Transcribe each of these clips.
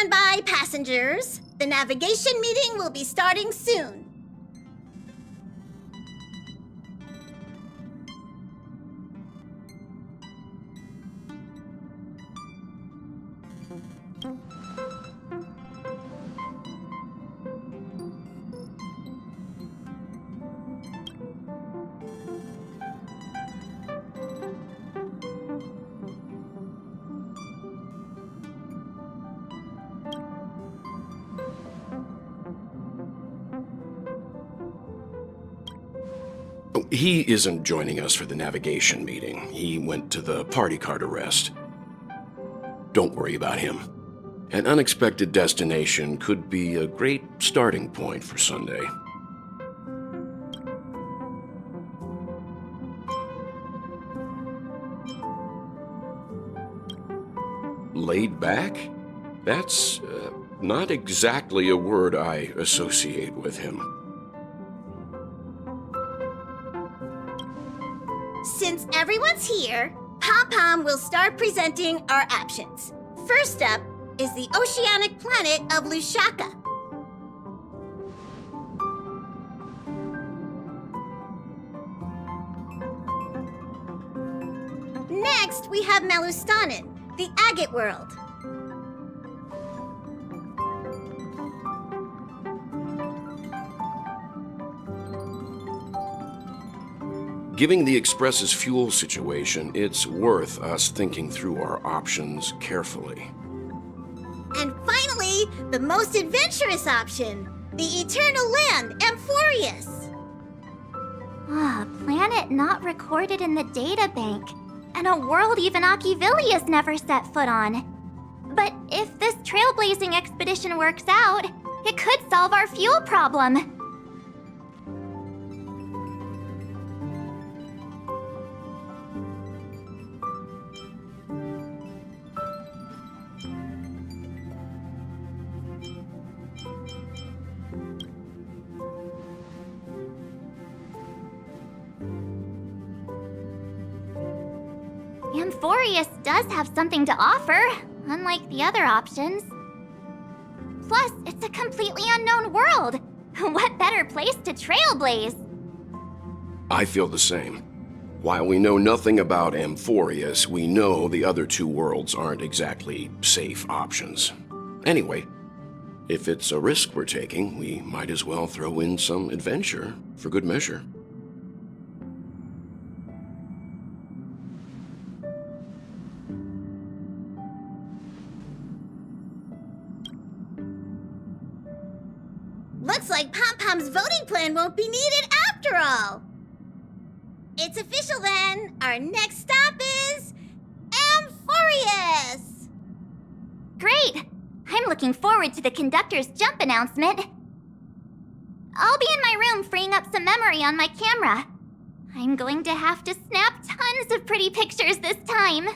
Stand by, passengers. The navigation meeting will be starting soon. He isn't joining us for the navigation meeting. He went to the party card arrest. Don't worry about him. An unexpected destination could be a great starting point for Sunday. Laid back? That's not exactly a word I associate with him. Since everyone's here, Pom-Pom will start presenting our options. First up is the oceanic planet of Lushaka. Next, we have Malustanin, the agate world. Given the Express's fuel situation, it's worth us thinking through our options carefully. And finally, the most adventurous option, the eternal land, Amphorius. Planet not recorded in the databank, and a world even Akivilius never set foot on. But if this trailblazing expedition works out, it could solve our fuel problem. Amphorius does have something to offer, unlike the other options. Plus, it's a completely unknown world. What better place to trailblaze? I feel the same. While we know nothing about Amphorius, we know the other two worlds aren't exactly safe options. Anyway, if it's a risk we're taking, we might as well throw in some adventure for good measure. Looks like Pom-Pom's voting plan won't be needed after all. It's official then. Our next stop is Amphorius! Great! I'm looking forward to the conductor's jump announcement. I'll be in my room freeing up some memory on my camera. I'm going to have to snap tons of pretty pictures this time.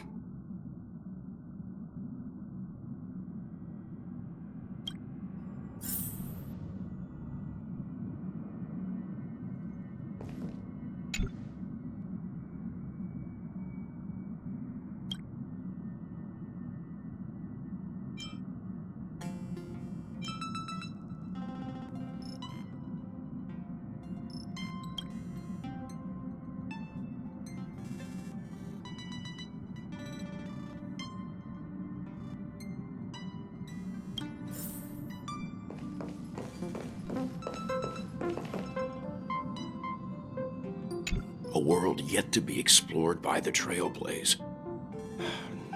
A world yet to be explored by the Trailblaze.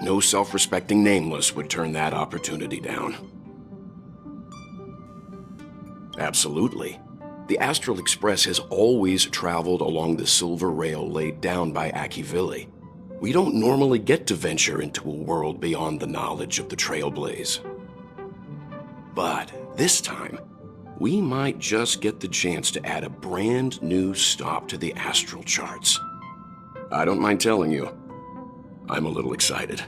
No self-respecting nameless would turn that opportunity down. Absolutely. The Astral Express has always traveled along the silver rail laid down by Akivili. We don't normally get to venture into a world beyond the knowledge of the Trailblaze. But this time, we might just get the chance to add a brand new stop to the astral charts. I don't mind telling you, I'm a little excited.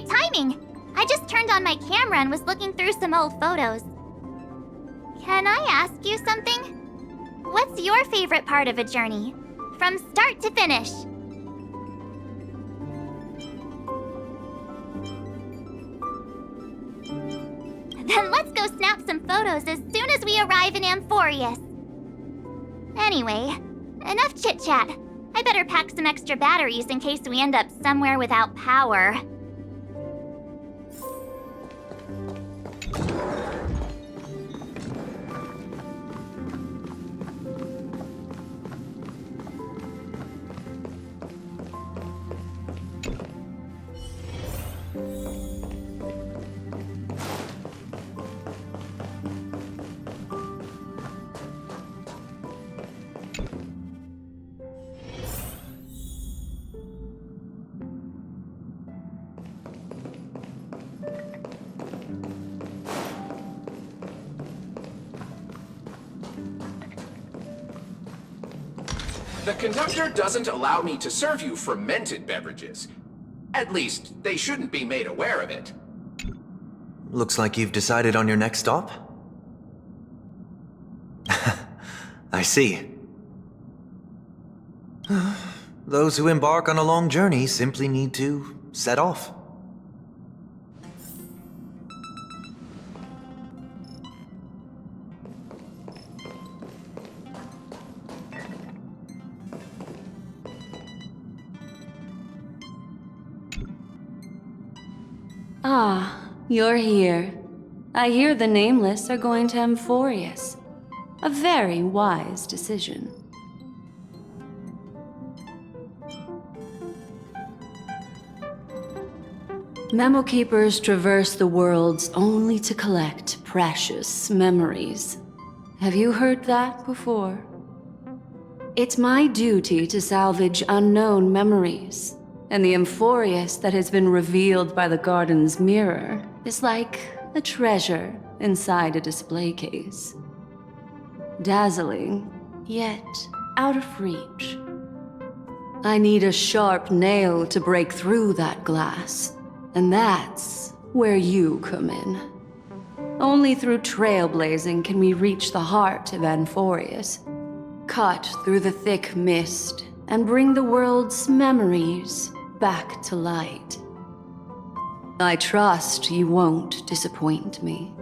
great timing. I just turned on my camera and was looking through some old photos. Can I ask you something? What's your favorite part of a journey? From start to finish. Then let's go snap some photos as soon as we arrive in Amphorius. Anyway, enough chit-chat. I better pack some extra batteries in case we end up somewhere without power. The conductor doesn't allow me to serve you fermented beverages. At least, they shouldn't be made aware of it. Looks like you've decided on your next stop? I see. Those who embark on a long journey simply need to set off. Ah, you're here. I hear the Nameless are going to Amphorius. A very wise decision. Memo Keepers traverse the worlds only to collect precious memories. Have you heard that before? It's my duty to salvage unknown memories, and the Amphorius that has been revealed by the garden's mirror is like a treasure inside a display case. Dazzling, yet out of reach. I need a sharp nail to break through that glass, and that's where you come in. Only through trailblazing can we reach the heart of Amphorius, cut through the thick mist, and bring the world's memories back to light. I trust you won't disappoint me.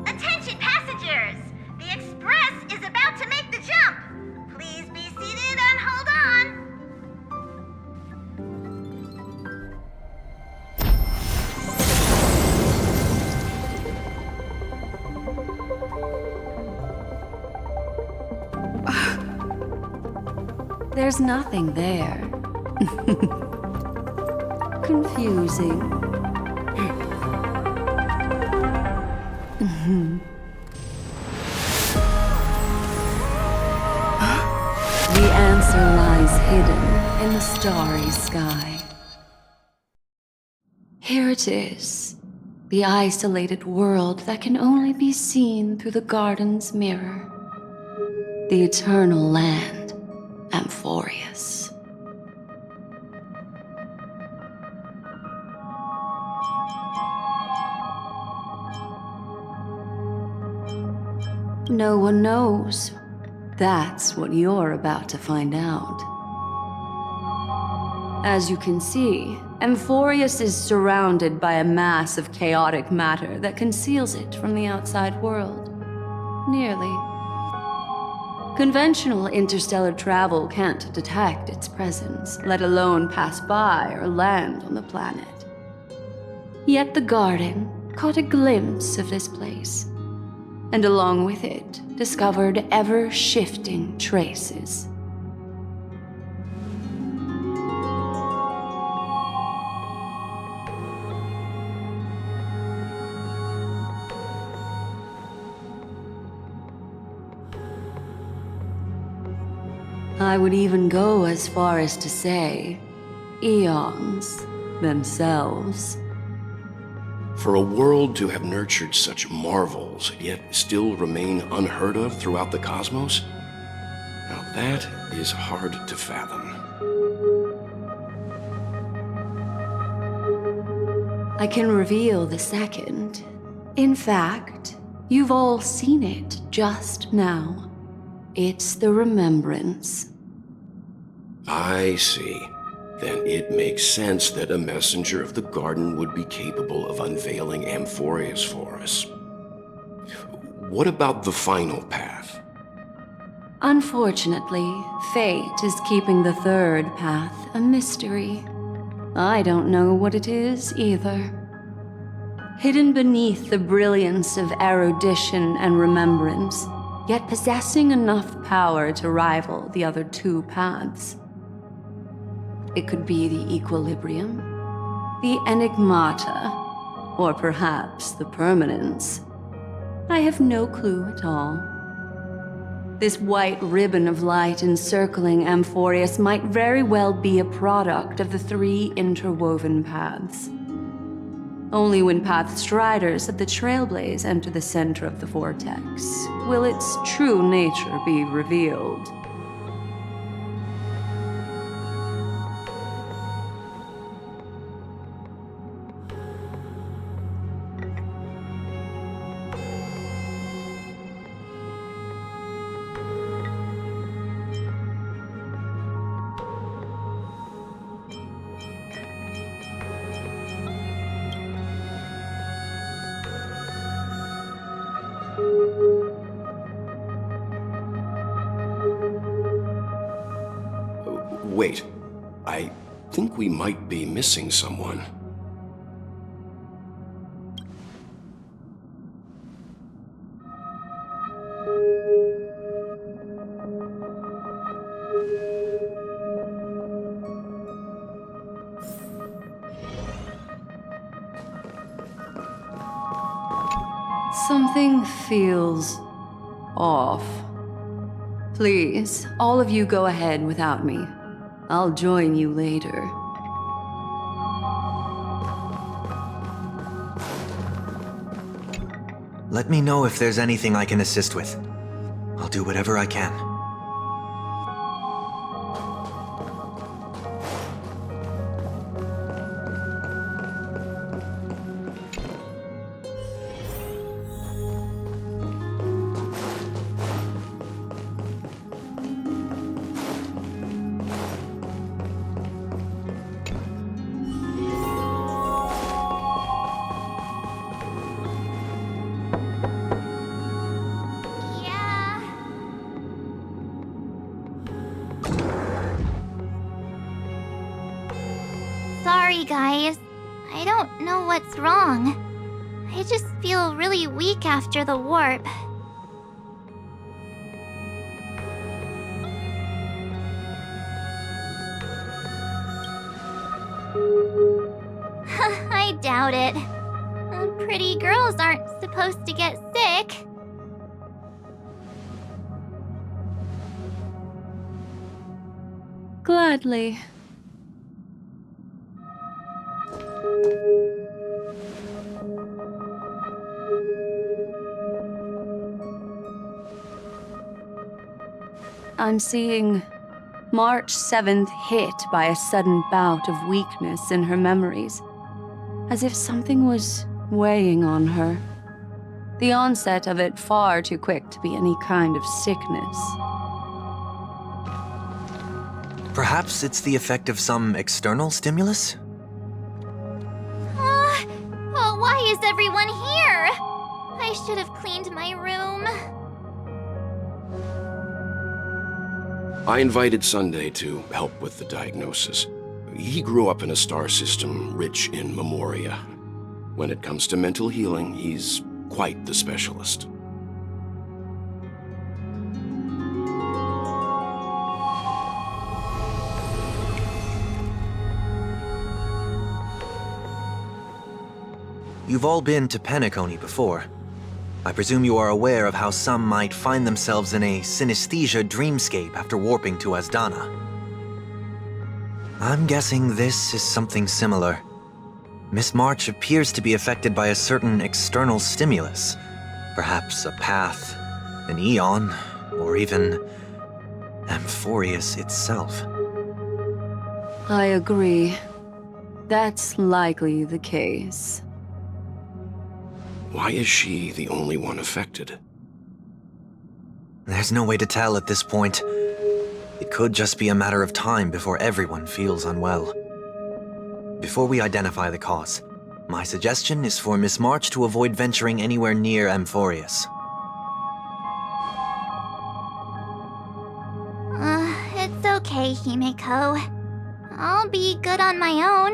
Attention passengers! The express is about to make the jump! Please be seated and hold on! There's nothing there. Confusing. The answer lies hidden in the starry sky. Here it is, the isolated world that can only be seen through the garden's mirror. The eternal land, Amphorius. No one knows. That's what you're about to find out. As you can see, Amphorius is surrounded by a mass of chaotic matter that conceals it from the outside world. Nearly. Conventional interstellar travel can't detect its presence, let alone pass by or land on the planet. Yet the garden caught a glimpse of this place, and along with it, discovered ever-shifting traces. I would even go as far as to say, eons themselves. For a world to have nurtured such marvels, yet still remain unheard of throughout the cosmos? Now that is hard to fathom. I can reveal the second. In fact, you've all seen it just now. It's the remembrance. I see. Then it makes sense that a messenger of the garden would be capable of unveiling Amphorius for us. What about the final path? Unfortunately, fate is keeping the third path a mystery. I don't know what it is either. Hidden beneath the brilliance of erudition and remembrance, yet possessing enough power to rival the other two paths. It could be the equilibrium, the enigmata, or perhaps the permanence. I have no clue at all. This white ribbon of light encircling Amphorius might very well be a product of the three interwoven paths. Only when path striders of the Trailblaze enter the center of the vortex will its true nature be revealed. Wait, I think we might be missing someone. Something feels off. Please, all of you go ahead without me. I'll join you later. Let me know if there's anything I can assist with. I'll do whatever I can. Yeah. Sorry, guys. I don't know what's wrong. I just feel really weak after the warp. I doubt it. Pretty girls aren't supposed to get sick. Gladly. I'm seeing March 7th hit by a sudden bout of weakness in her memories, as if something was weighing on her. The onset of it far too quick to be any kind of sickness. Perhaps it's the effect of some external stimulus? Oh, why is everyone here? I should have cleaned my room. I invited Sunday to help with the diagnosis. He grew up in a star system rich in memoria. When it comes to mental healing, he's quite the specialist. You've all been to Penacony before. I presume you are aware of how some might find themselves in a synesthesia dreamscape after warping to Asdana. I'm guessing this is something similar. Miss March appears to be affected by a certain external stimulus. Perhaps a path, an eon, or even Amphorius itself. I agree. That's likely the case. Why is she the only one affected? There's no way to tell at this point. It could just be a matter of time before everyone feels unwell. Before we identify the cause, my suggestion is for Miss March to avoid venturing anywhere near Amphorius. It's okay, Himeko. I'll be good on my own.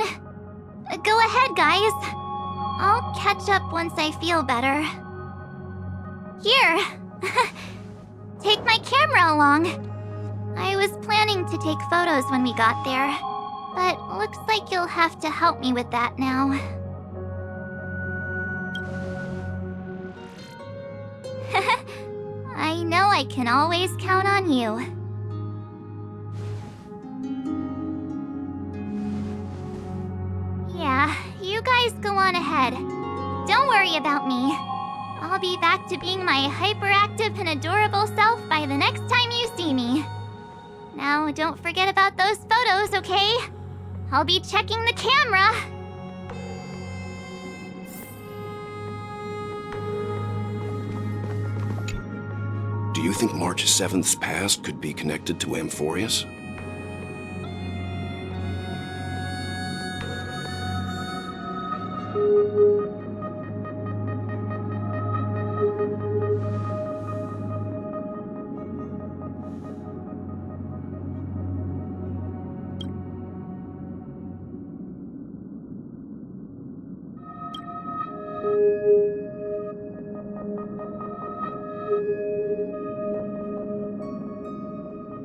Go ahead, guys. I'll catch up once I feel better. Here. Take my camera along. I was planning to take photos when we got there, but looks like you'll have to help me with that now. I know I can always count on you. Yeah, you guys go on ahead. Don't worry about me. I'll be back to being my hyperactive and adorable self by the next time you see me. Now, don't forget about those photos, okay? I'll be checking the camera. Do you think March 7th's past could be connected to Amphorius?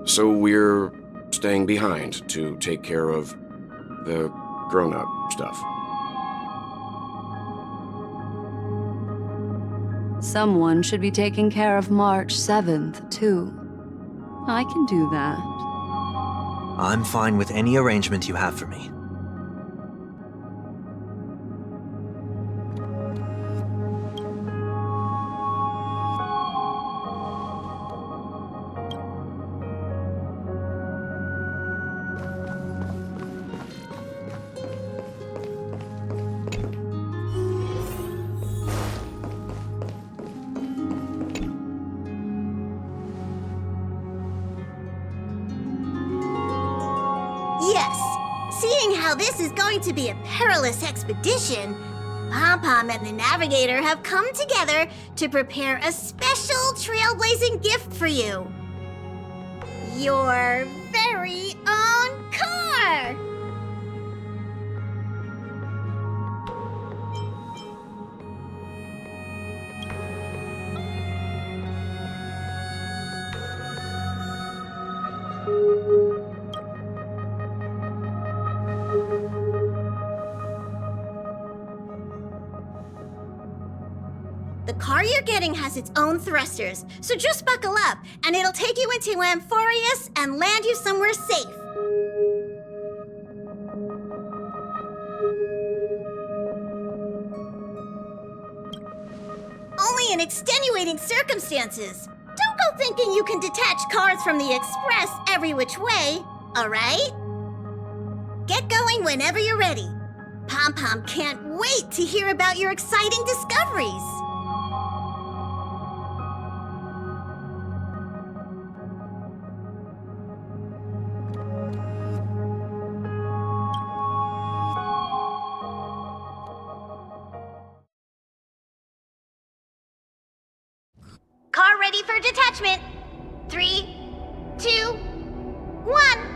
So we're staying behind to take care of the grown-up stuff. Someone should be taking care of March 7th, too. I can do that. I'm fine with any arrangement you have for me. Yes, seeing how this is going to be a perilous expedition, Pom-Pom and the Navigator have come together to prepare a special trailblazing gift for you. Your very own car! The car you're getting has its own thrusters, so just buckle up, and it'll take you into Amphorius and land you somewhere safe. Only in extenuating circumstances. Don't go thinking you can detach cars from the Express every which way, all right? Get going whenever you're ready. Pom-Pom can't wait to hear about your exciting discoveries. Car ready for detachment. 3, 2, 1.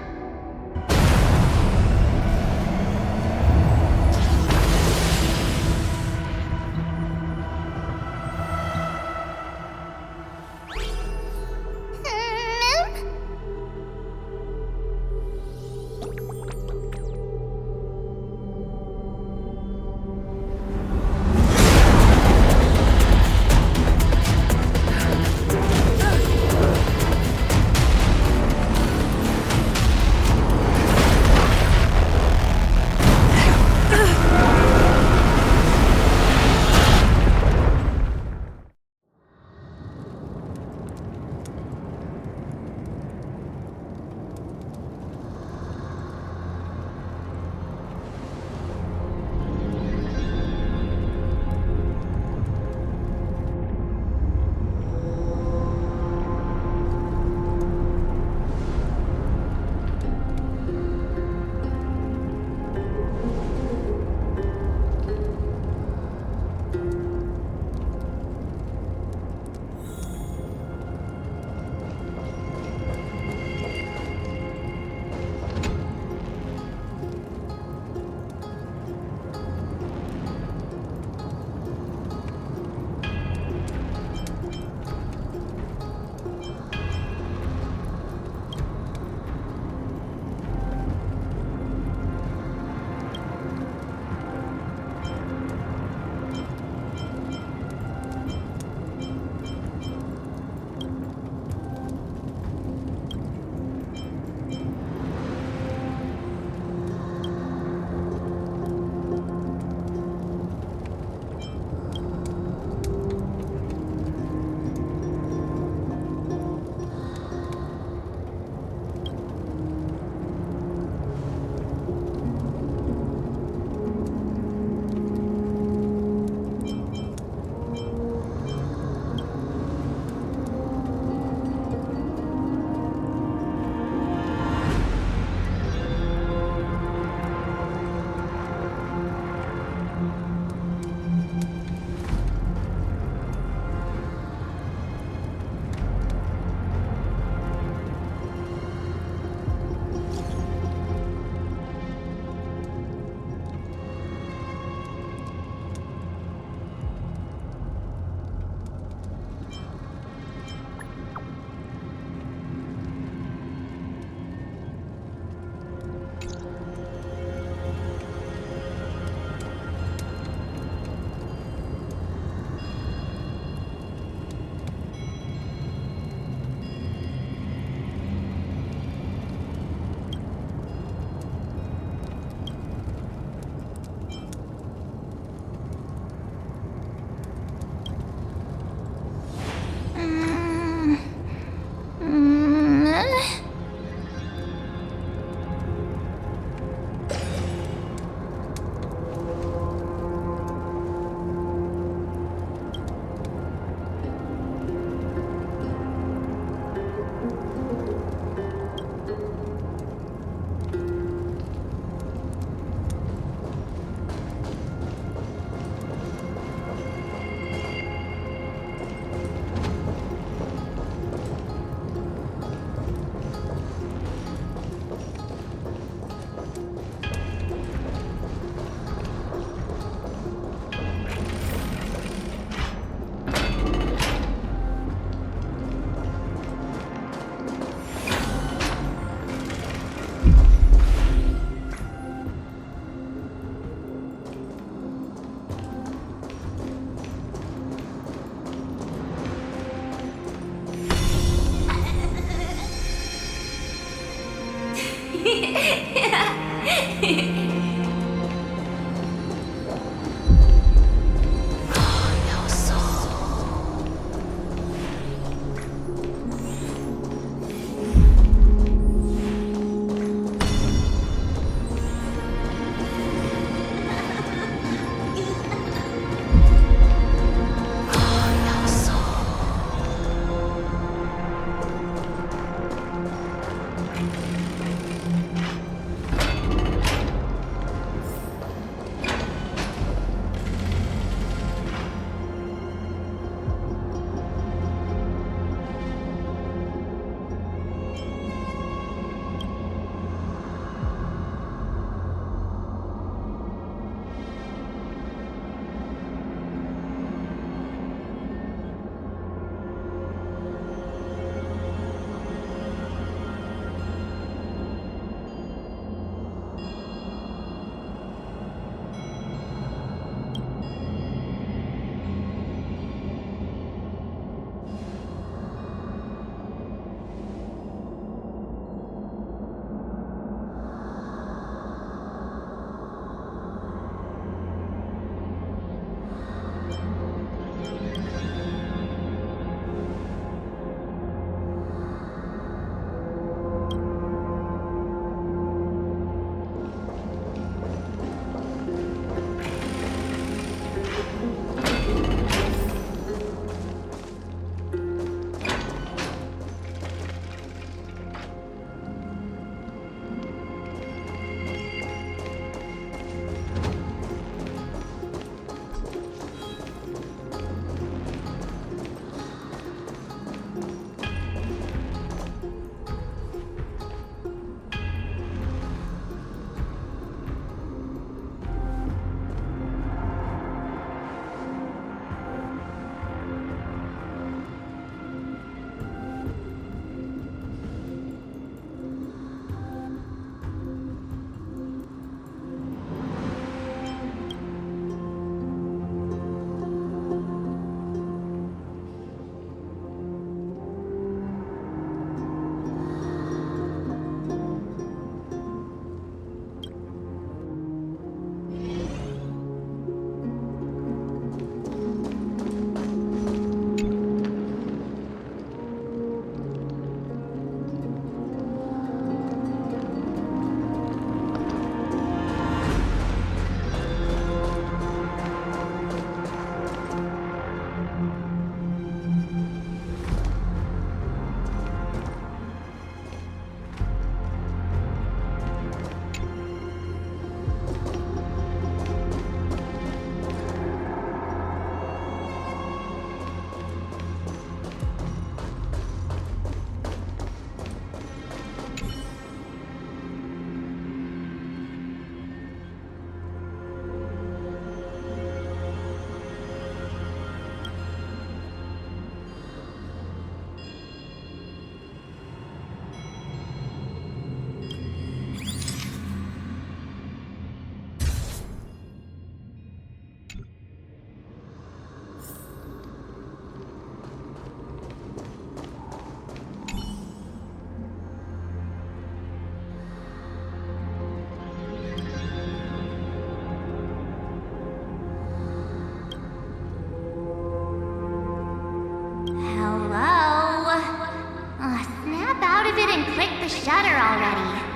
shutter already.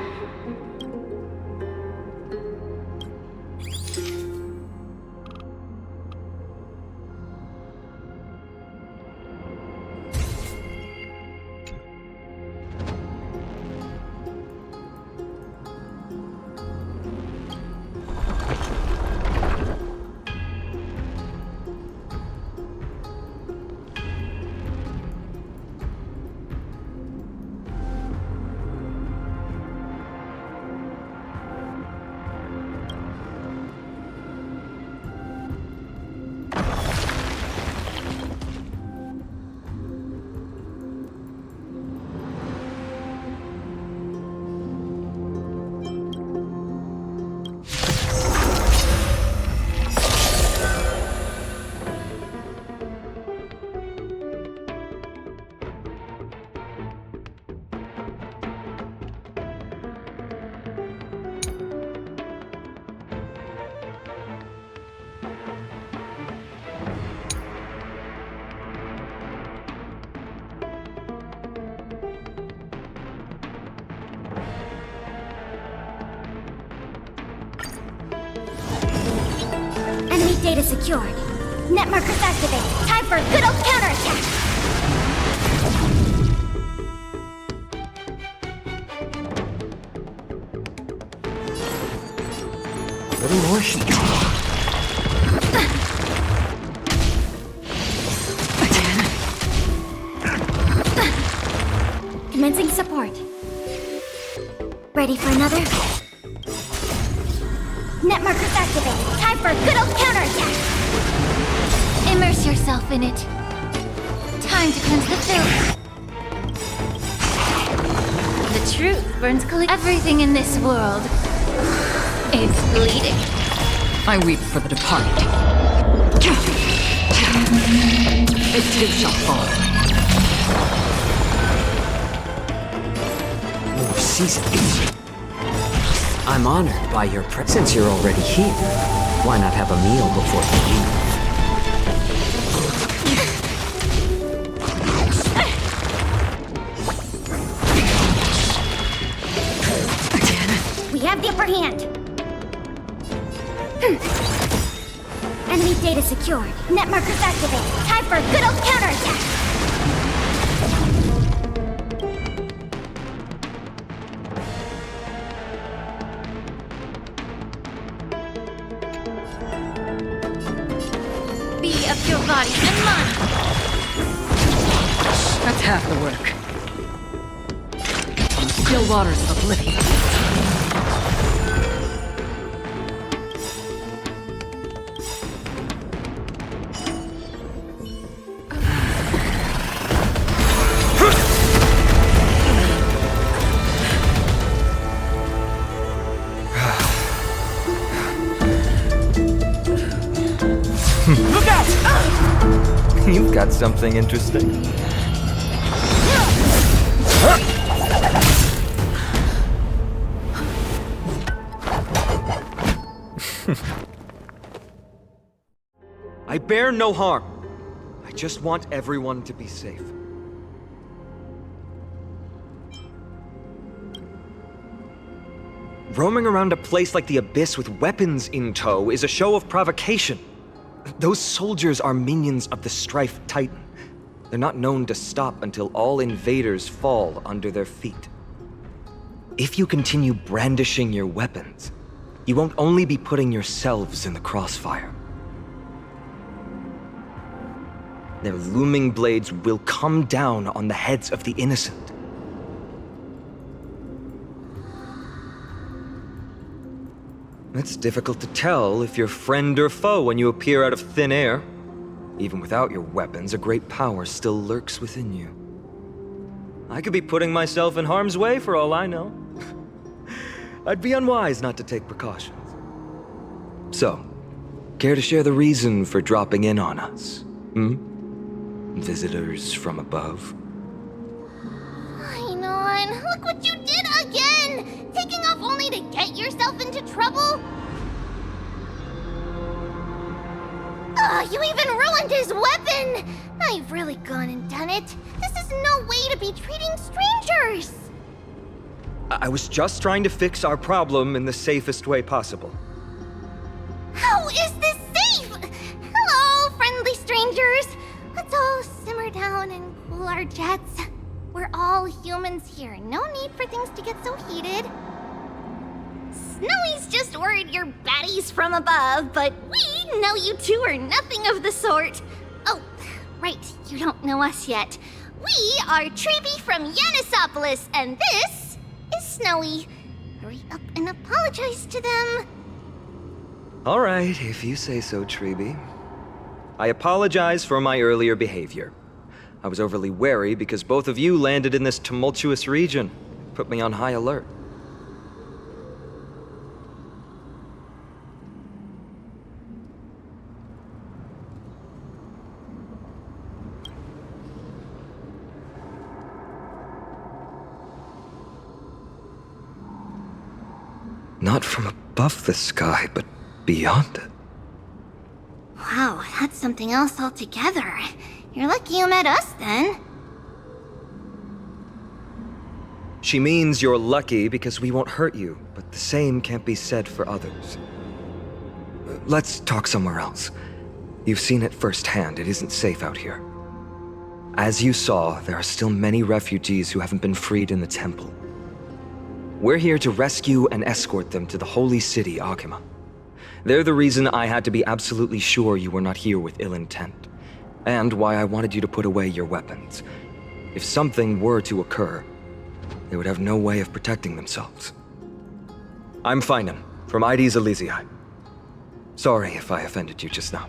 data secured. Net markers activated. Time for a good old counterattack. A little more heat. Commencing support. Ready for another? Net markers activated. Time for a good old counterattack. Immerse yourself in it. Time to cleanse the filth. The truth burns clean. Everything in this world is bleeding. I weep for the departed. Its too shall fall. More seasonings. I'm honored by your presence. Since you're already here, why not have a meal before you leave? We have the upper hand. Enemy data secured. Net markers activated. Time for a good old counterattack. Be of your body and mind. That's half the work. On still waters of oblivion. Look out! You've got something interesting. I bear no harm. I just want everyone to be safe. Roaming around a place like the Abyss with weapons in tow is a show of provocation. Those soldiers are minions of the Strife Titan. They're not known to stop until all invaders fall under their feet. If you continue brandishing your weapons, you won't only be putting yourselves in the crossfire. Their looming blades will come down on the heads of the innocent. It's difficult to tell if you're friend or foe when you appear out of thin air. Even without your weapons, a great power still lurks within you. I could be putting myself in harm's way for all I know. I'd be unwise not to take precautions. So, care to share the reason for dropping in on us? Visitors from above? Ainon, look what you did again! Taking off only to get yourself into trouble? You even ruined his weapon! Now you've really gone and done it. This is no way to be treating strangers! I was just trying to fix our problem in the safest way possible. How is this safe? Hello, friendly strangers. Let's all simmer down and cool our jets. We're all humans here. No need for things to get so heated. Snowy's just worried you're baddies from above, but we know you two are nothing of the sort. Oh, right, you don't know us yet. We are Treeby from Yanisopolis, and this is Snowy. Hurry up and apologize to them. All right, if you say so, Treeby. I apologize for my earlier behavior. I was overly wary because both of you landed in this tumultuous region. Put me on high alert. Not from above the sky, but beyond it. Wow, that's something else altogether. You're lucky you met us, then. She means you're lucky because we won't hurt you, but the same can't be said for others. let's talk somewhere else. You've seen it firsthand. It isn't safe out here. As you saw, there are still many refugees who haven't been freed in the temple. We're here to rescue and escort them to the holy city, Akima. They're the reason I had to be absolutely sure you were not here with ill intent, and why I wanted you to put away your weapons. If something were to occur, they would have no way of protecting themselves. I'm Finan, from ID's Elysiae. Sorry if I offended you just now.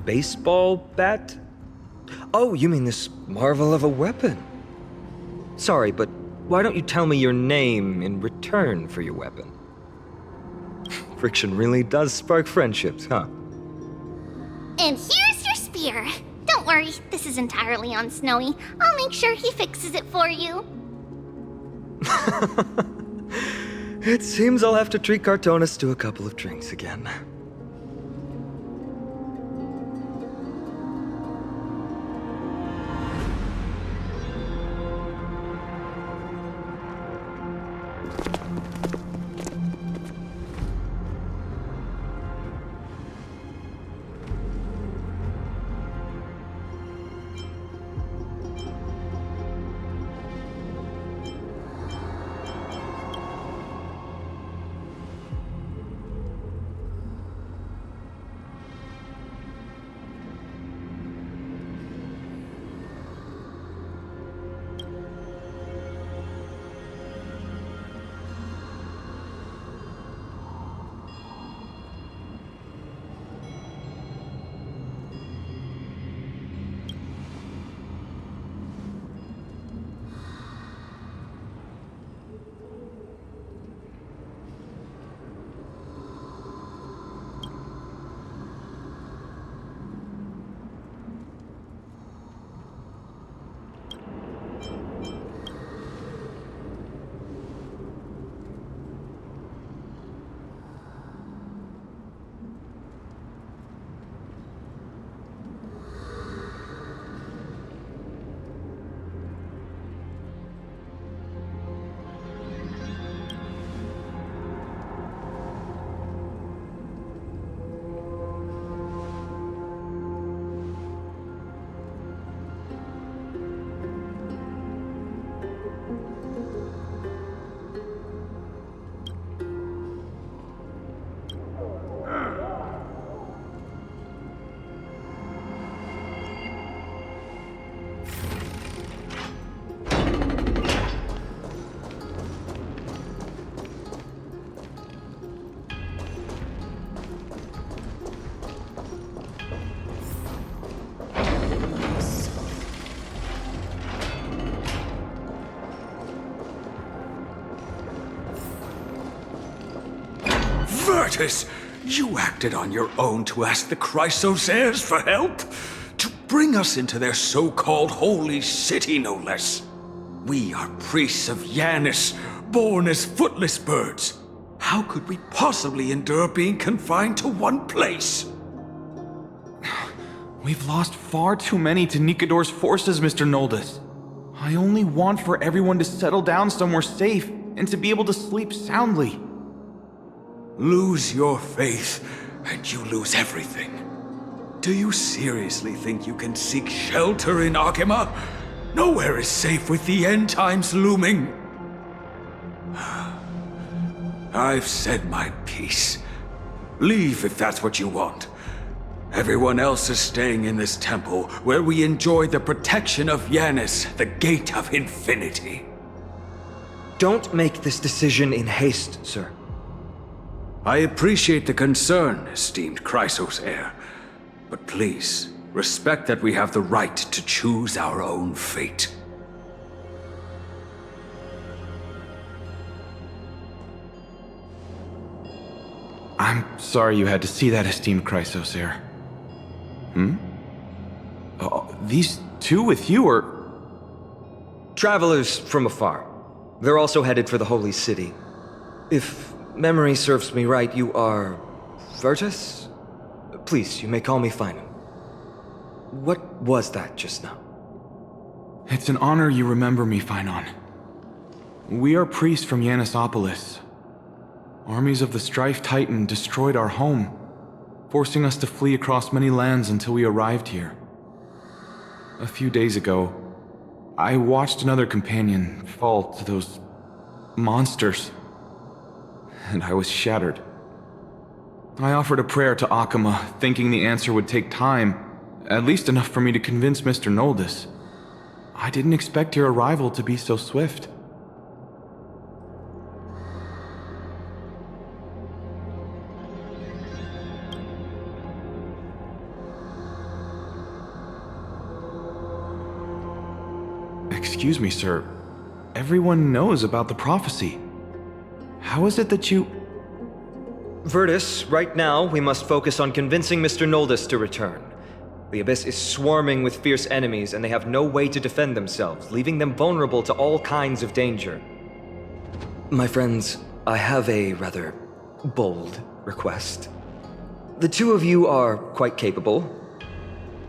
Baseball bat? Oh, you mean this marvel of a weapon? Sorry, but why don't you tell me your name in return for your weapon? Friction really does spark friendships, huh? And here's your spear. Don't worry, this is entirely on Snowy. I'll make sure he fixes it for you. It seems I'll have to treat Cartonis to a couple of drinks again. Virtus, you acted on your own to ask the Chrysos heirs for help? To bring us into their so-called holy city, no less. We are priests of Yanis, born as footless birds. How could we possibly endure being confined to one place? We've lost far too many to Nikador's forces, Mr. Noldus. I only want for everyone to settle down somewhere safe and to be able to sleep soundly. Lose your faith, and you lose everything. Do you seriously think you can seek shelter in Akima? Nowhere is safe with the end times looming. I've said my piece. Leave if that's what you want. Everyone else is staying in this temple, where we enjoy the protection of Yanis, the Gate of Infinity. Don't make this decision in haste, sir. I appreciate the concern, esteemed Chrysos heir. But please, respect that we have the right to choose our own fate. I'm sorry you had to see that, esteemed Chrysos heir. These two with you are... Travelers from afar. They're also headed for the holy city. If memory serves me right, you are... Virtus? Please, you may call me Finan. What was that just now? It's an honor you remember me, Finan. We are priests from Yanisopolis. Armies of the Strife Titan destroyed our home, forcing us to flee across many lands until we arrived here. A few days ago, I watched another companion fall to those monsters, and I was shattered. I offered a prayer to Akama, thinking the answer would take time, at least enough for me to convince Mr. Noldus. I didn't expect your arrival to be so swift. Excuse me, sir. Everyone knows about the prophecy. How is it that you... Virtus, right now we must focus on convincing Mr. Noldus to return. The Abyss is swarming with fierce enemies and they have no way to defend themselves, leaving them vulnerable to all kinds of danger. My friends, I have a rather bold request. The two of you are quite capable.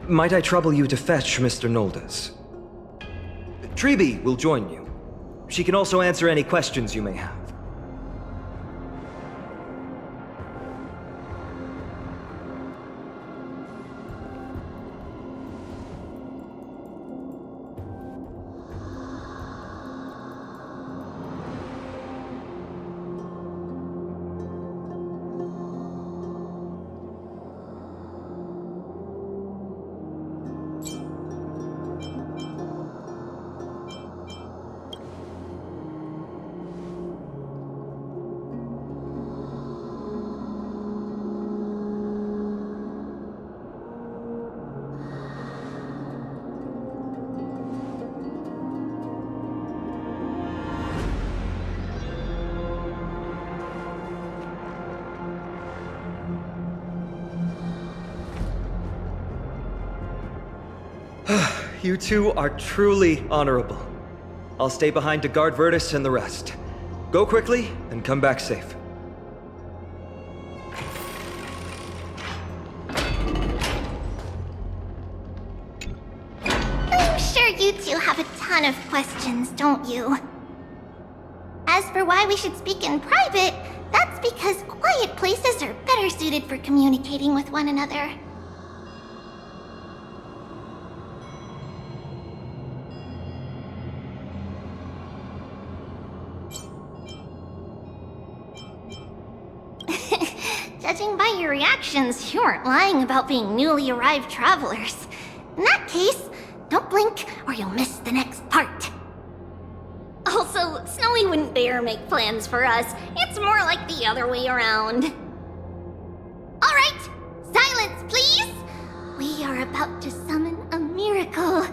Might I trouble you to fetch Mr. Noldus? Treeby will join you. She can also answer any questions you may have. You two are truly honorable. I'll stay behind to guard Virtus and the rest. Go quickly and come back safe. I'm sure you two have a ton of questions, don't you? As for why we should speak in private, that's because quiet places are better suited for communicating with one another. Judging by your reactions, you aren't lying about being newly arrived travelers. In that case, don't blink or you'll miss the next part. Also, Snowy wouldn't dare make plans for us. It's more like the other way around. Alright, silence please! We are about to summon a miracle.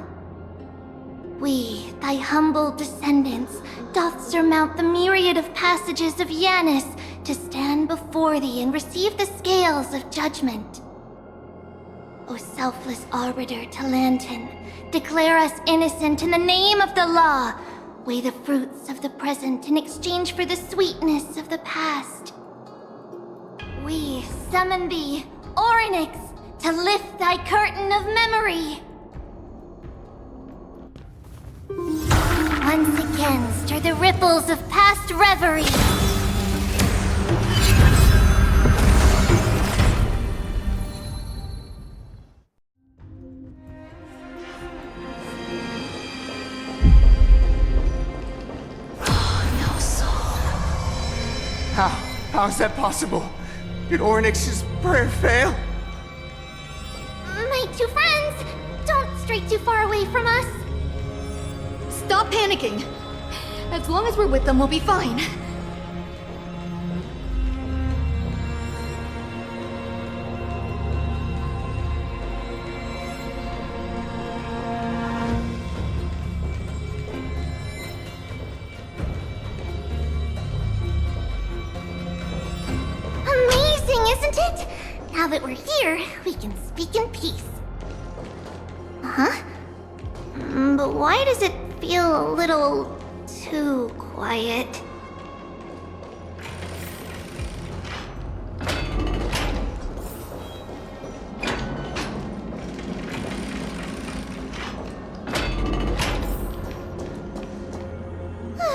We, thy humble descendants, doth surmount the myriad of passages of Yanis to stand before thee and receive the scales of judgment. O selfless arbiter to Lantern, declare us innocent in the name of the law. Weigh the fruits of the present in exchange for the sweetness of the past. We summon thee, Orynyx, to lift thy curtain of memory. Once again, stir the ripples of past reverie. How is that possible? Did Orynyx's prayer fail? My two friends, don't stray too far away from us. Stop panicking. As long as we're with them, we'll be fine. Isn't it? Now that we're here, we can speak in peace. Huh? But why does it feel a little too quiet?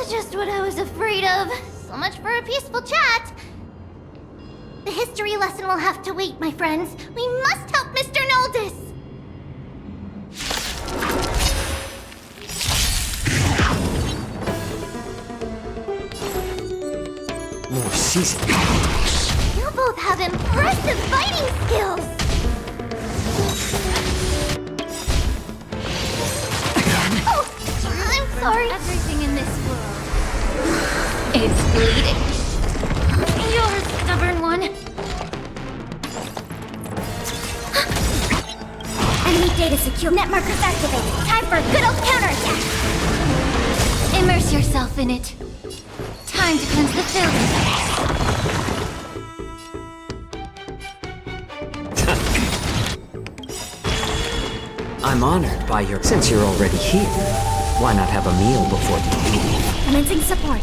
Just what I was afraid of. So much for a peaceful chat. The history lesson will have to wait, my friends. We must help Mr. Noldis! More seasoned. You both have impressive fighting skills! Oh, I'm sorry. Everything in this world. It's bleeding. You're a stubborn one. Enemy data secure. Net markers activated. Time for a good old counterattack. Immerse yourself in it. Time to cleanse the filth. I'm honored by your... Since you're already here, why not have a meal before you leave? Commencing support.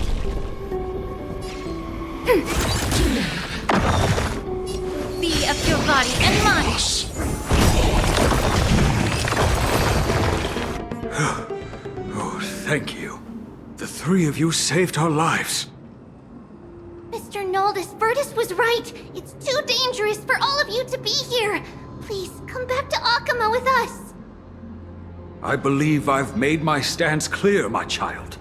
Be of your body and mind. Oh, thank you. The three of you saved our lives. Mr. Noldis, Virtus was right. It's too dangerous for all of you to be here. Please, come back to Akama with us. I believe I've made my stance clear, my child.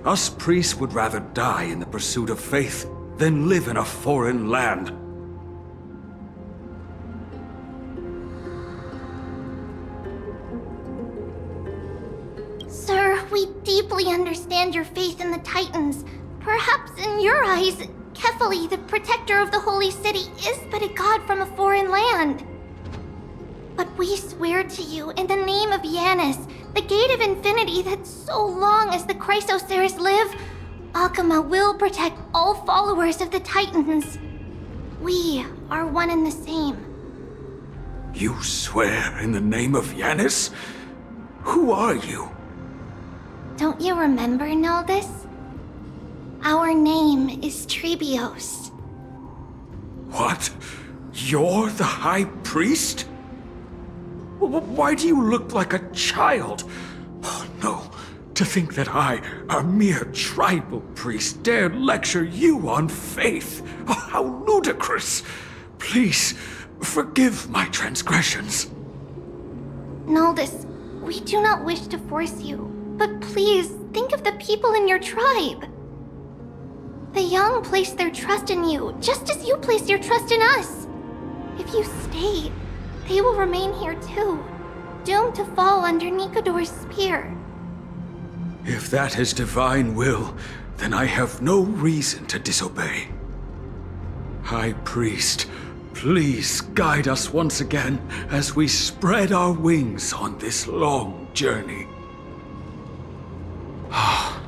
Us priests would rather die in the pursuit of faith than live in a foreign land. Sir, we deeply understand your faith in the Titans. Perhaps in your eyes, Kefali, the protector of the Holy City, is but a god from a foreign land. But we swear to you, in the name of Yanis, the Gate of Infinity, that so long as the Chrysoceres live, Akama will protect all followers of the Titans. We are one and the same. You swear in the name of Yanis? Who are you? Don't you remember, Noldis? Our name is Trebios. What? You're the High Priest? Why do you look like a child? Oh, no. To think that I, a mere tribal priest, dare lecture you on faith. Oh, how ludicrous. Please, forgive my transgressions. Noldis, we do not wish to force you, but please think of the people in your tribe. The young place their trust in you, just as you place your trust in us. If you stay, they will remain here too, doomed to fall under Nikodor's spear. If that is divine will, then I have no reason to disobey. High Priest, please guide us once again as we spread our wings on this long journey. Ah,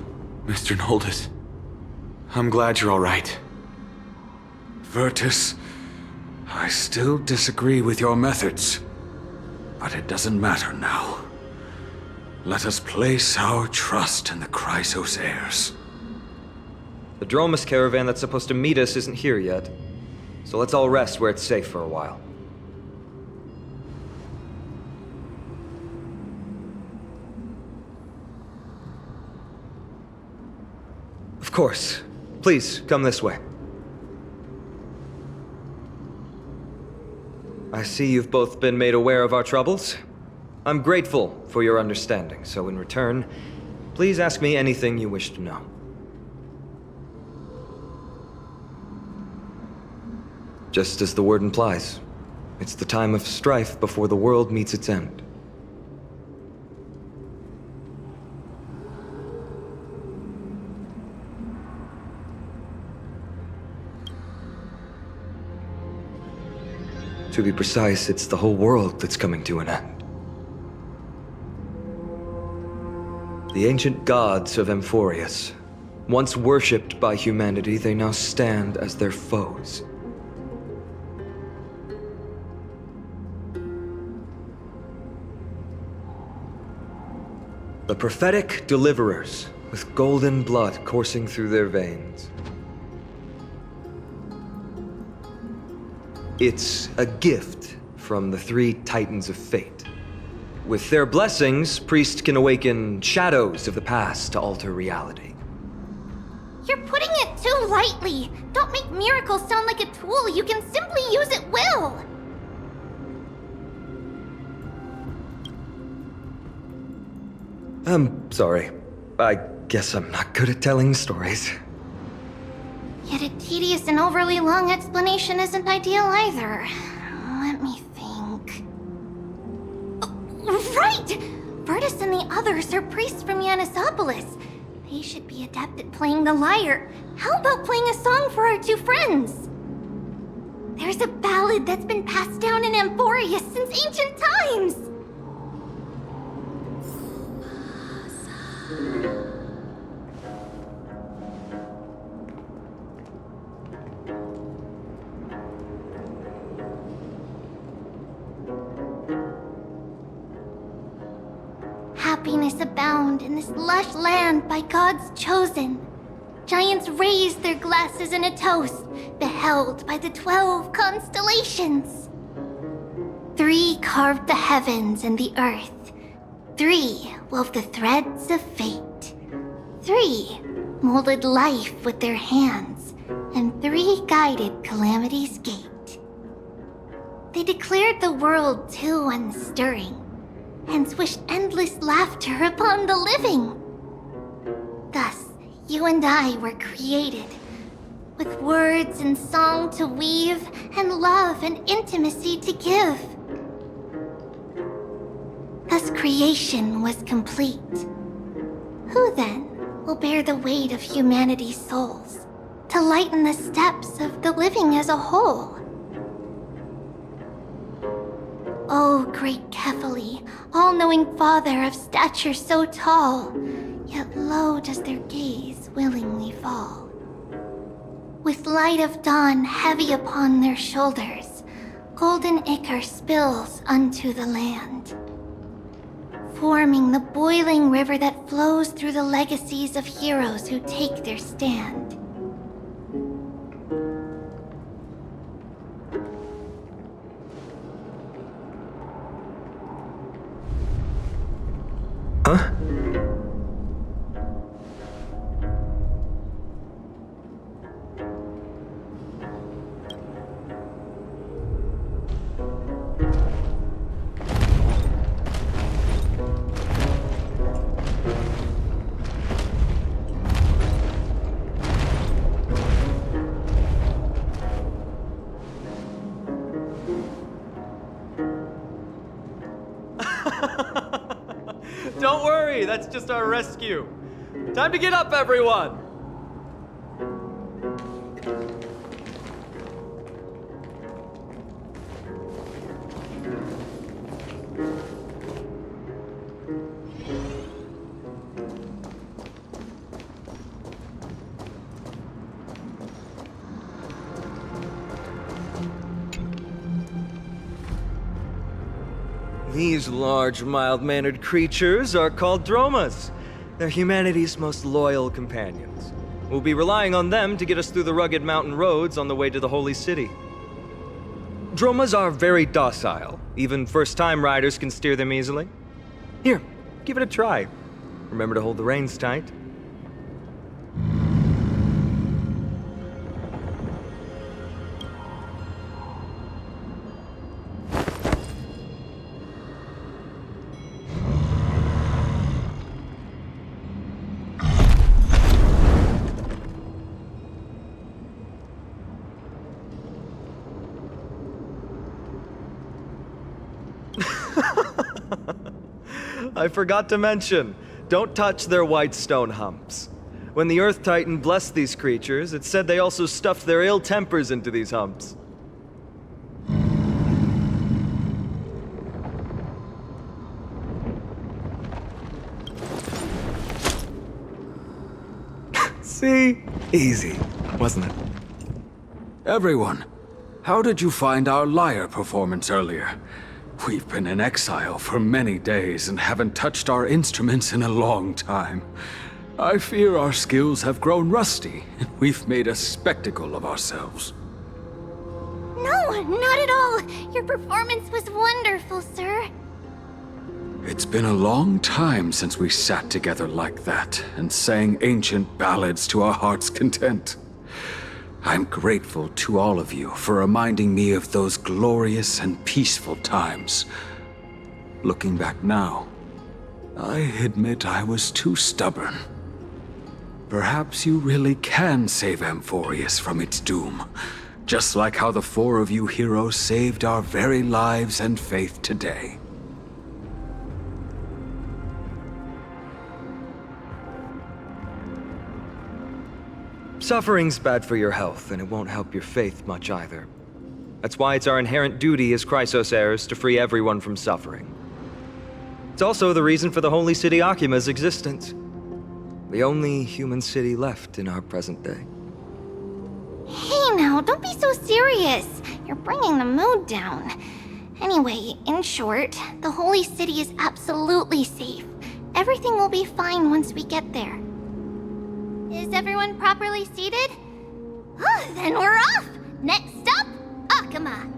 Mr. Noldis. I'm glad you're all right. Virtus, I still disagree with your methods, but it doesn't matter now. Let us place our trust in the Chrysoceres. The Dromus caravan that's supposed to meet us isn't here yet, so let's all rest where it's safe for a while. Of course. Please, come this way. I see you've both been made aware of our troubles. I'm grateful for your understanding, so in return, please ask me anything you wish to know. Just as the word implies, it's the time of strife before the world meets its end. To be precise, it's the whole world that's coming to an end. The ancient gods of Amphorius, once worshipped by humanity, they now stand as their foes. The prophetic deliverers, with golden blood coursing through their veins. It's a gift from the three Titans of Fate. With their blessings, priests can awaken shadows of the past to alter reality. You're putting it too lightly. Don't make miracles sound like a tool you can simply use at will. I'm sorry. I guess I'm not good at telling stories. Yet a tedious and overly long explanation isn't ideal either. Let me think. Oh, right! Virtus and the others are priests from Yanisopolis. They should be adept at playing the lyre. How about playing a song for our two friends? There's a ballad that's been passed down in Amphoria since ancient times. Happiness abound in this lush land by God's chosen. Giants raised their glasses in a toast, beheld by the 12 constellations. 3 carved the heavens and the earth. 3 wove the threads of fate. 3 molded life with their hands, and 3 guided calamity's gate. They declared the world too unstirring, hence wished endless laughter upon the living. Thus, you and I were created, with words and song to weave, and love and intimacy to give. Thus creation was complete. Who then will bear the weight of humanity's souls, to lighten the steps of the living as a whole? O great Kephali, all-knowing Father of stature so tall, yet low does their gaze willingly fall. With light of dawn heavy upon their shoulders, golden ichor spills unto the land, forming the boiling river that flows through the legacies of heroes who take their stand. Huh? Don't worry, that's just our rescue. Time to get up, everyone! These large, mild-mannered creatures are called dromas. They're humanity's most loyal companions. We'll be relying on them to get us through the rugged mountain roads on the way to the Holy City. Dromas are very docile. Even first-time riders can steer them easily. Here, give it a try. Remember to hold the reins tight. I forgot to mention, don't touch their white stone humps. When the Earth Titan blessed these creatures, it said they also stuffed their ill tempers into these humps. See? Easy, wasn't it? Everyone, how did you find our lyre performance earlier? We've been in exile for many days and haven't touched our instruments in a long time. I fear our skills have grown rusty, and we've made a spectacle of ourselves. No, not at all. Your performance was wonderful, sir. It's been a long time since we sat together like that and sang ancient ballads to our heart's content. I'm grateful to all of you for reminding me of those glorious and peaceful times. Looking back now, I admit I was too stubborn. Perhaps you really can save Amphorius from its doom, just like how the four of you heroes saved our very lives and faith today. Suffering's bad for your health, and it won't help your faith much either. That's why it's our inherent duty as Chrysos heirs to free everyone from suffering. It's also the reason for the Holy City Akima's existence. The only human city left in our present day. Hey now, don't be so serious. You're bringing the mood down. Anyway, in short, the Holy City is absolutely safe. Everything will be fine once we get there. Is everyone properly seated? Then we're off! Next stop, Akama!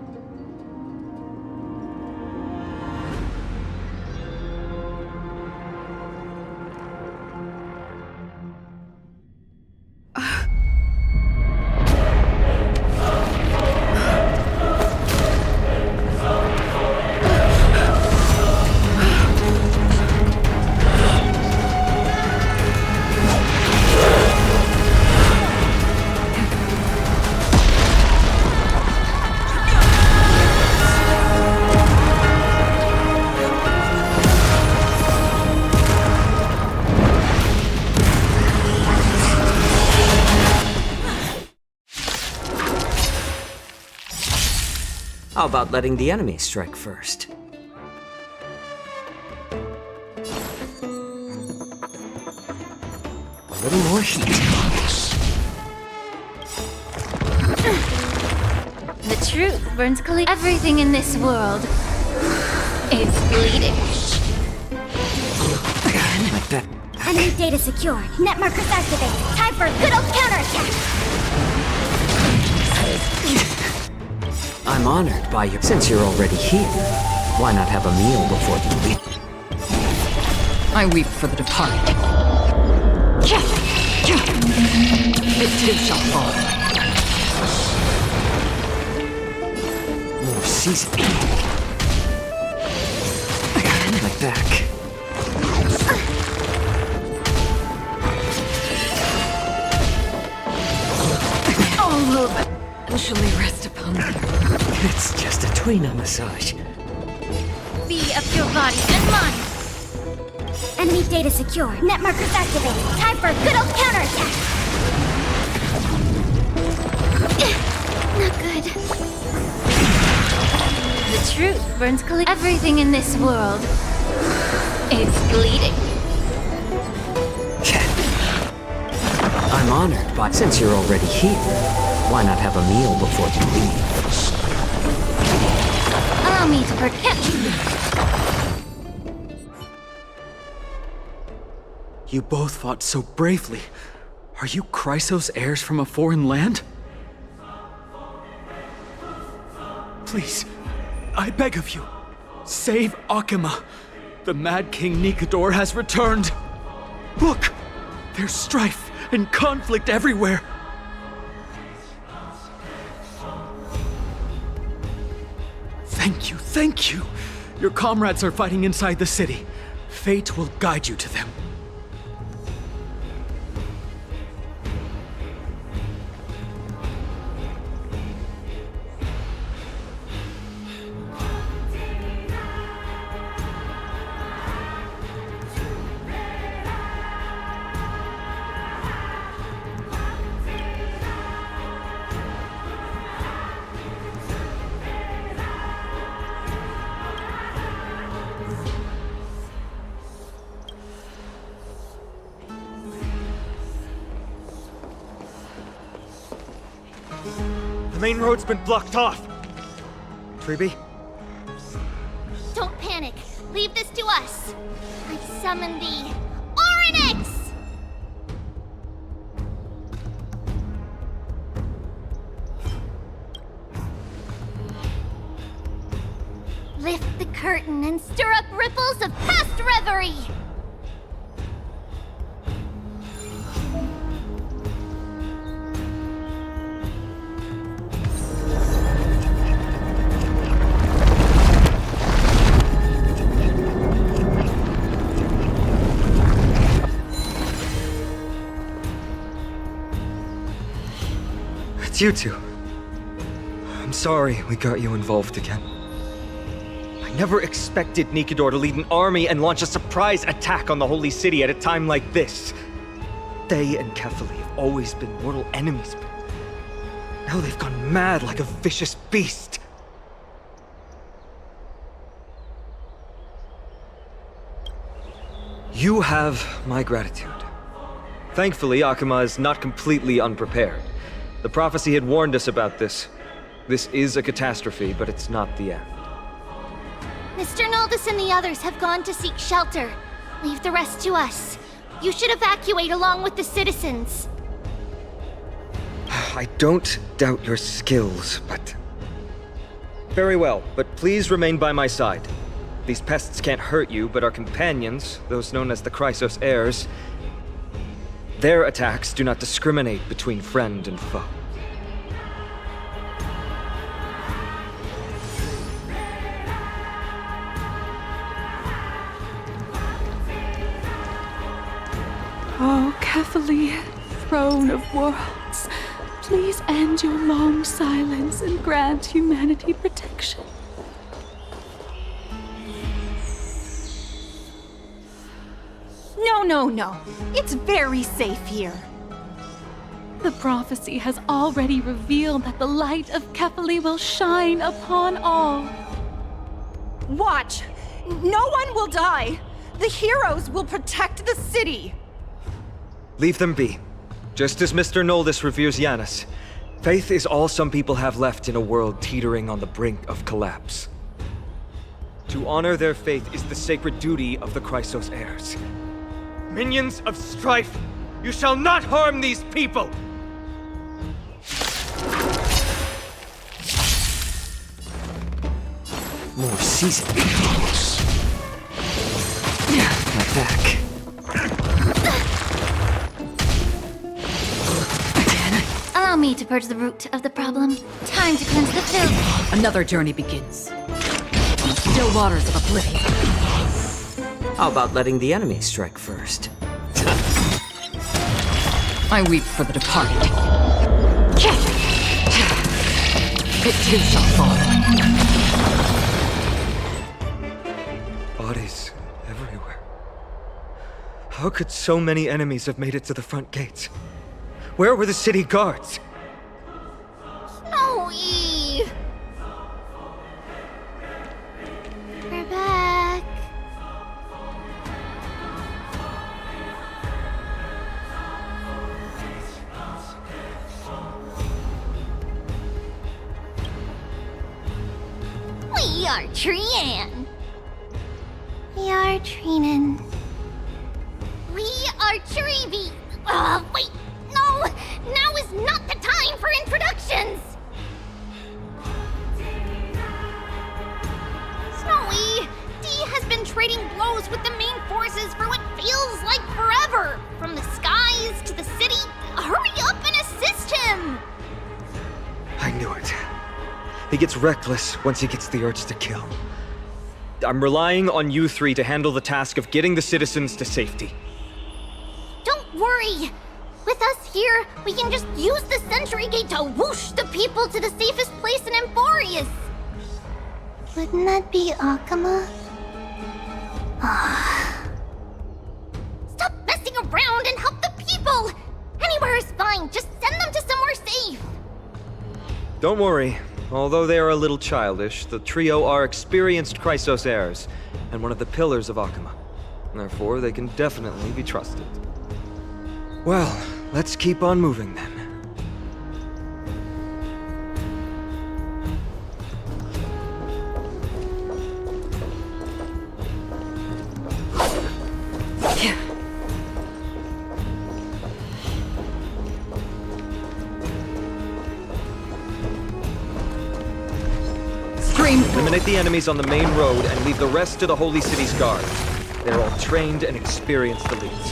How about letting the enemy strike first? A little more heat. The truth burns clear. Everything in this world is bleeding. Like that. Enemy data secured. Net markers activated. Time for a good old counterattack. I'm honored by you. Since you're already here, why not have a meal before you leave? I weep for the departed. It too shall fall. More seasoning. Like that. All will eventually rest upon me. It's just a tweener massage. Be of your body and mind. Enemy data secured. Net markers activated. Time for a good old counterattack. Not good. The truth burns clear. Everything in this world is bleeding. I'm honored by. Since you're already here, why not have a meal before you leave? Allow me to protect you. You both fought so bravely. Are you Chrysos heirs from a foreign land? Please, I beg of you, save Akima. The Mad King Nikador has returned. Look, there's strife and conflict everywhere. Thank you. Your comrades are fighting inside the city. Fate will guide you to them. The main road's been blocked off. Treeby? Don't panic. Leave this to us. I summon the Oryx! lift the curtain and stir up ripples of past reverie! It's you two. I'm sorry we got you involved again. I never expected Nikador to lead an army and launch a surprise attack on the Holy City at a time like this. They and Kefali have always been mortal enemies, but now they've gone mad like a vicious beast. You have my gratitude. Thankfully, Akama is not completely unprepared. The prophecy had warned us about this. This is a catastrophe, but it's not the end. Mr. Naldis and the others have gone to seek shelter. Leave the rest to us. You should evacuate along with the citizens. I don't doubt your skills, but... Very well, but please remain by my side. These pests can't hurt you, but our companions, those known as the Chrysos heirs, their attacks do not discriminate between friend and foe. Oh, Kefali, throne of worlds, please end your long silence and grant humanity protection. No. It's very safe here. The prophecy has already revealed that the light of Kefali will shine upon all. Watch! No one will die! The heroes will protect the city! Leave them be. Just as Mr. Noldis reveres Yanis, faith is all some people have left in a world teetering on the brink of collapse. To honor their faith is the sacred duty of the Chrysos heirs. Minions of strife, you shall not harm these people! More seasoned animals. My back. Allow me to purge the root of the problem. Time to cleanse the filth. Another journey begins. On still waters of oblivion. How about letting the enemy strike first? I weep for the departed. It too shall fall. Bodies everywhere. How could so many enemies have made it to the front gates? Where were the city guards? Snowy! We're back. We are Trian. We are Trinan. We are Trivi. Wait, no! Now is not the time for introductions! Snowy, Dee has been trading blows with the main forces for what feels like forever. From the skies to the city. Hurry up and assist him! I knew it. He gets reckless once he gets the urge to kill. I'm relying on you three to handle the task of getting the citizens to safety. Don't worry! With us here, we can just use the Sentry Gate to whoosh the people to the safest place in Emporius! Wouldn't that be Akama? Stop messing around and help the people! Anywhere is fine, just send them to somewhere safe! Don't worry. Although they are a little childish, the trio are experienced Chrysos heirs, and one of the pillars of Akama. Therefore, they can definitely be trusted. Well, let's keep on moving then. Stream Eliminate the enemies on the main road and leave the rest to the Holy City's guard. They're all trained and experienced elites.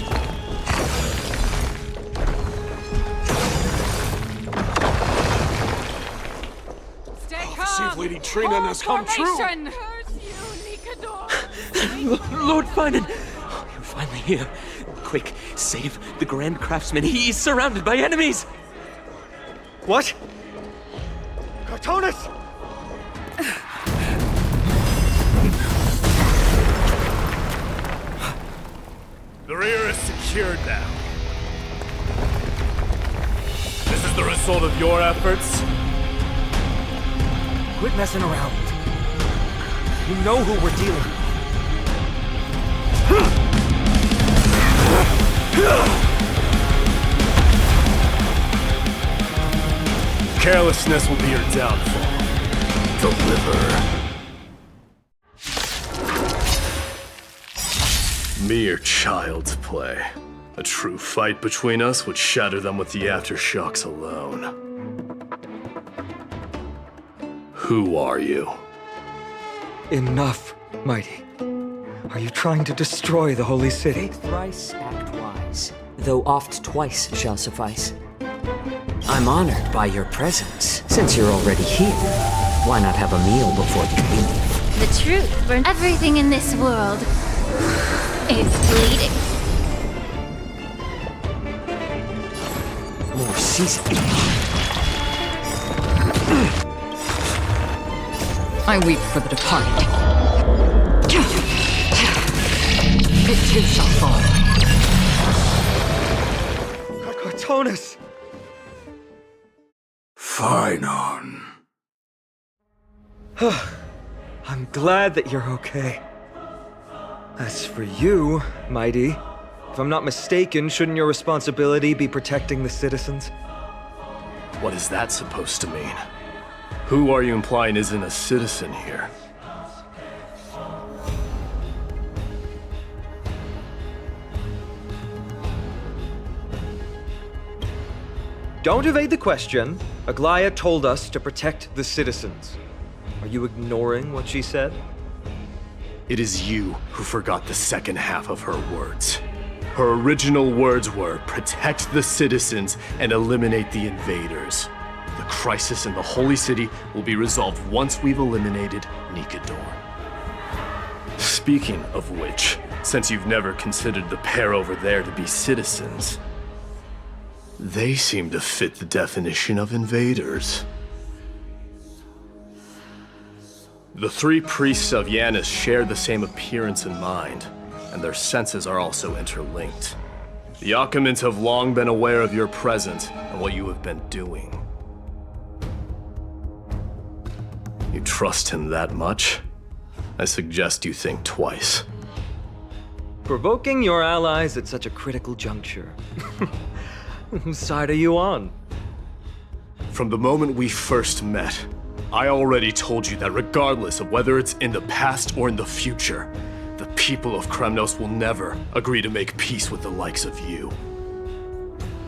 See if Lady Trina has come true. Lord Finan! Oh, you're finally here. Quick, save the Grand Craftsman. He is surrounded by enemies! What? Cartonus! The rear is secured now. This is the result of your efforts? Quit messing around. You know who we're dealing with. Carelessness will be your downfall. Deliver. Mere child's play. A true fight between us would shatter them with the aftershocks alone. Who are you? Enough, Mighty. Are you trying to destroy the Holy City? Thrice act wise, though oft twice shall suffice. I'm honored by your presence. Since you're already here, why not have a meal before you leave? The truth for everything in this world is bleeding. More seasoning. I weep for the departed. It too shall fall. Cartonus! Finan. I'm glad that you're okay. As for you, Mighty, if I'm not mistaken, shouldn't your responsibility be protecting the citizens? What is that supposed to mean? Who are you implying isn't a citizen here? Don't evade the question. Aglaia told us to protect the citizens. Are you ignoring what she said? It is you who forgot the second half of her words. Her original words were, protect the citizens and eliminate the invaders. The crisis in the Holy City will be resolved once we've eliminated Nikador. Speaking of which, since you've never considered the pair over there to be citizens, they seem to fit the definition of invaders. The three priests of Yanis share the same appearance and mind, and their senses are also interlinked. The Achaemins have long been aware of your presence and what you have been doing. You trust him that much? I suggest you think twice. Provoking your allies at such a critical juncture. Whose side are you on? From the moment we first met, I already told you that regardless of whether it's in the past or in the future, the people of Kremnos will never agree to make peace with the likes of you.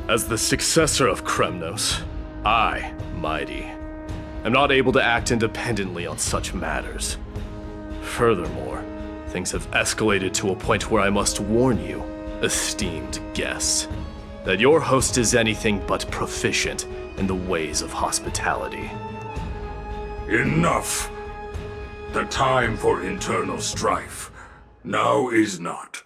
As the successor of Kremnos, I, Mighty, am not able to act independently on such matters. Furthermore, things have escalated to a point where I must warn you, esteemed guests, that your host is anything but proficient in the ways of hospitality. Enough! The time for internal strife now is not.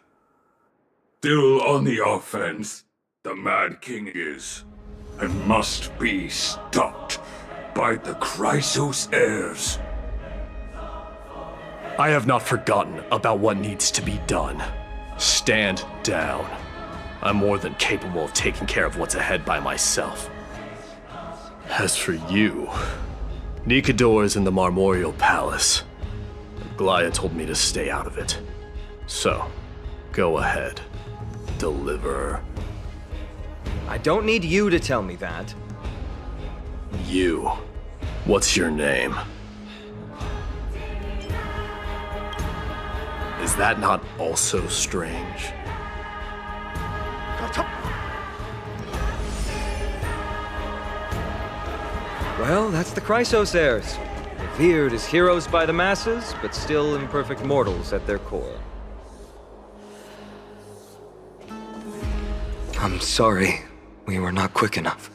Still on the offense, the Mad King is, and must be stopped by the Chrysos heirs. I have not forgotten about what needs to be done. Stand down. I'm more than capable of taking care of what's ahead by myself. As for you, Nikador is in the Marmorial Palace. Aglaia told me to stay out of it. So, go ahead. Deliver. I don't need you to tell me that. You. What's your name? Is that not also strange? Well, that's the Chrysos heirs. If revered as heroes by the masses, but still imperfect mortals at their core. I'm sorry, we were not quick enough.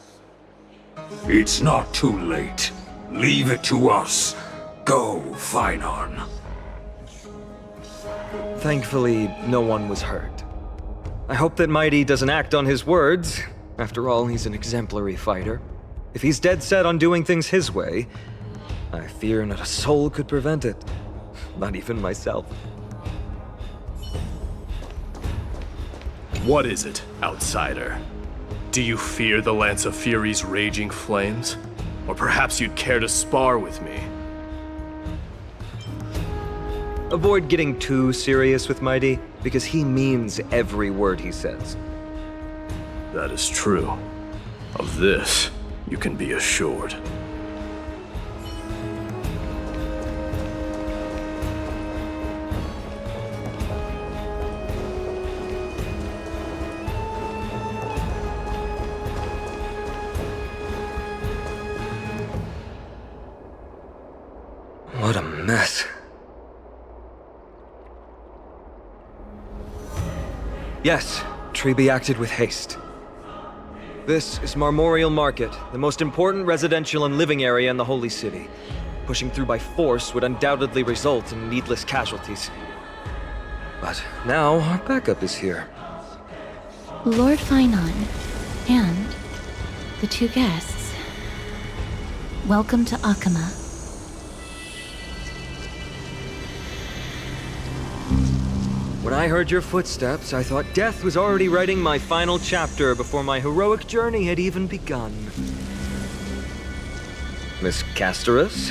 It's not too late. Leave it to us. Go, Finon. Thankfully, no one was hurt. I hope that Mighty doesn't act on his words. After all, he's an exemplary fighter. If he's dead set on doing things his way, I fear not a soul could prevent it. Not even myself. What is it, outsider? Do you fear the Lance of Fury's raging flames? Or perhaps you'd care to spar with me? Avoid getting too serious with Mighty, because he means every word he says. That is true. Of this, you can be assured. What a mess. Yes, Treby acted with haste. This is Marmorial Market, the most important residential and living area in the Holy City. Pushing through by force would undoubtedly result in needless casualties. But now our backup is here. Lord Finon and the two guests. Welcome to Akama. When I heard your footsteps, I thought death was already writing my final chapter before my heroic journey had even begun. Miss Castorus?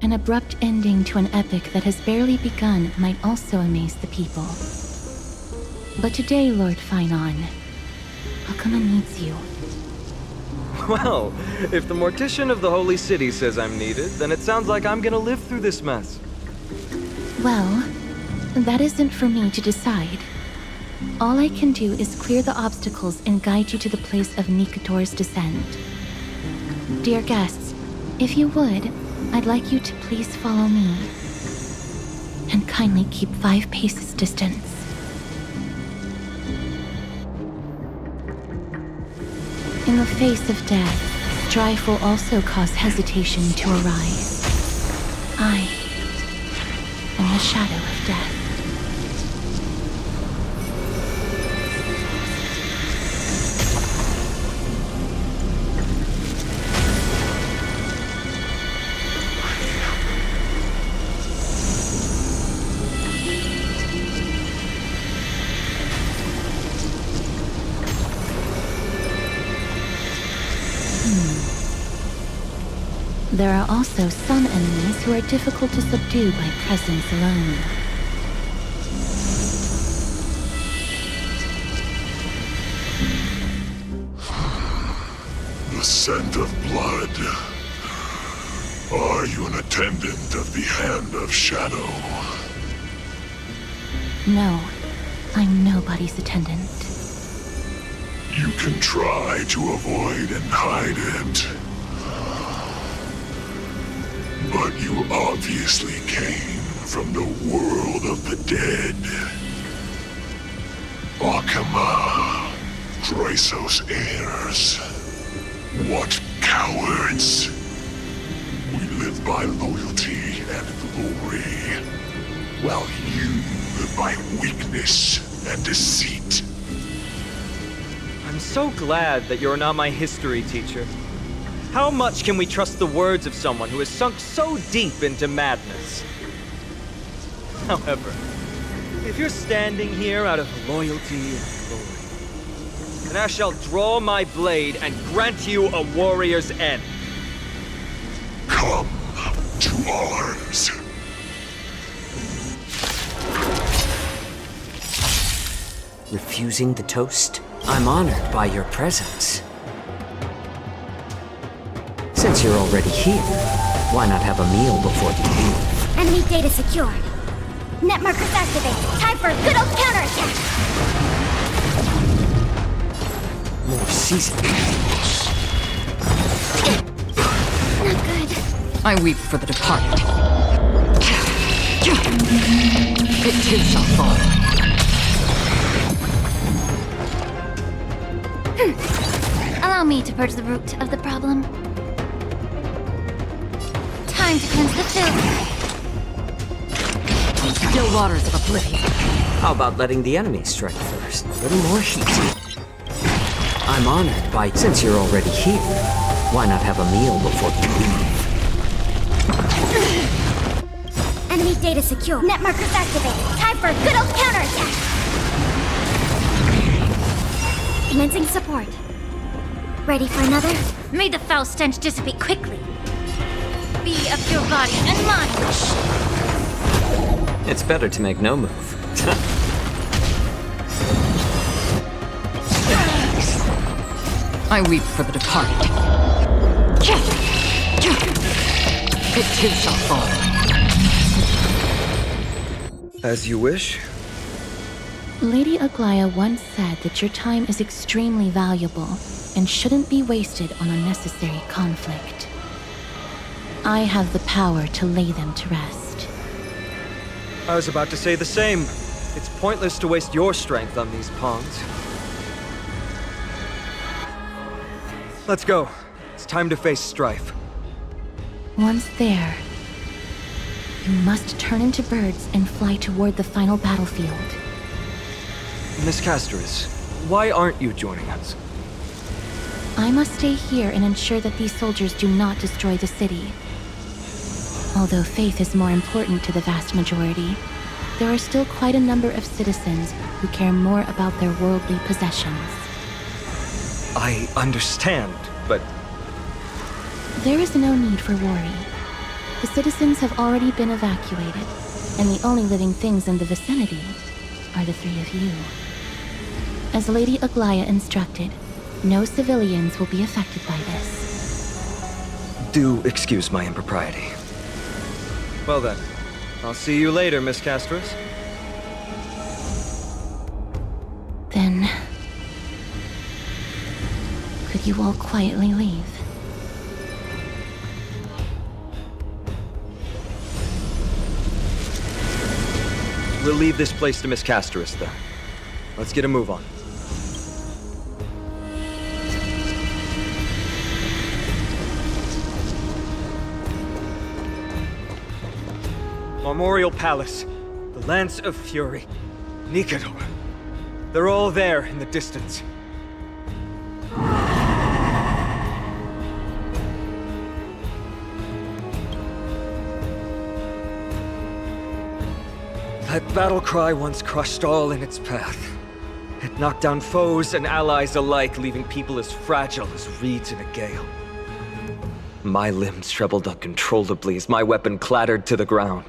An abrupt ending to an epic that has barely begun might also amaze the people. But today, Lord Finon, Akama needs you. Well, if the Mortician of the Holy City says I'm needed, then it sounds like I'm gonna live through this mess. Well, that isn't for me to decide. All I can do is clear the obstacles and guide you to the place of Nikator's descent. Dear guests, if you would, I'd like you to please follow me. And kindly keep 5 paces distance. In the face of death, strife will also cause hesitation to arise. I am the shadow of death. There are also some enemies who are difficult to subdue by presence alone. The scent of blood. Are you an attendant of the Hand of Shadow? No, I'm nobody's attendant. You can try to avoid and hide it. But you obviously came from the world of the dead. Akama, Chrysos heirs. What cowards! We live by loyalty and glory, while you live by weakness and deceit. I'm so glad that you're not my history teacher. How much can we trust the words of someone who has sunk so deep into madness? However, if you're standing here out of loyalty and glory, then I shall draw my blade and grant you a warrior's end. Come to arms. Refusing the toast? I'm honored by your presence. Since you're already here, why not have a meal before you leave? Enemy data secured. Net markers activated. Time for a good old counterattack. More seasoned. I weep for the departed. It too shall fall. Allow me to purge the root of the problem. Time to cleanse the filth. Still waters of oblivion. How about letting the enemy strike first? A little more heat. I'm honored by, since you're already here, why not have a meal before you leave? Enemy data secure. Net markers activated. Time for a good old counterattack. Commencing support. Ready for another? May the foul stench dissipate quickly. Be of your body and mind. It's better to make no move. I weep for the departed. It too shall fall. As you wish. Lady Aglaya once said that your time is extremely valuable and shouldn't be wasted on unnecessary conflict. I have the power to lay them to rest. I was about to say the same. It's pointless to waste your strength on these pawns. Let's go. It's time to face strife. Once there, you must turn into birds and fly toward the final battlefield. Miss Castoris, why aren't you joining us? I must stay here and ensure that these soldiers do not destroy the city. Although faith is more important to the vast majority, there are still quite a number of citizens who care more about their worldly possessions. I understand, but... There is no need for worry. The citizens have already been evacuated, and the only living things in the vicinity are the three of you. As Lady Aglaya instructed, no civilians will be affected by this. Do excuse my impropriety. Well then, I'll see you later, Miss Castoris. Then... could you all quietly leave? We'll leave this place to Miss Castoris, then. Let's get a move on. Memorial Palace, the Lance of Fury, Nicator. They're all there in the distance. That battle cry once crushed all in its path. It knocked down foes and allies alike, leaving people as fragile as reeds in a gale. My limbs trembled uncontrollably as my weapon clattered to the ground.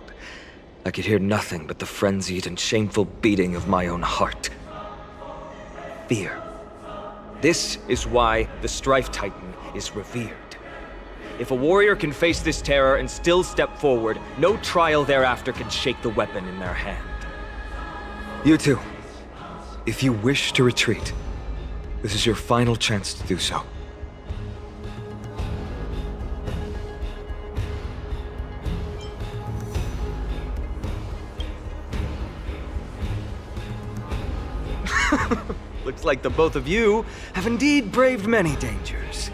I could hear nothing but the frenzied and shameful beating of my own heart. Fear. This is why the Strife Titan is revered. If a warrior can face this terror and still step forward, no trial thereafter can shake the weapon in their hand. You two, if you wish to retreat, this is your final chance to do so. Looks like the both of you have indeed braved many dangers.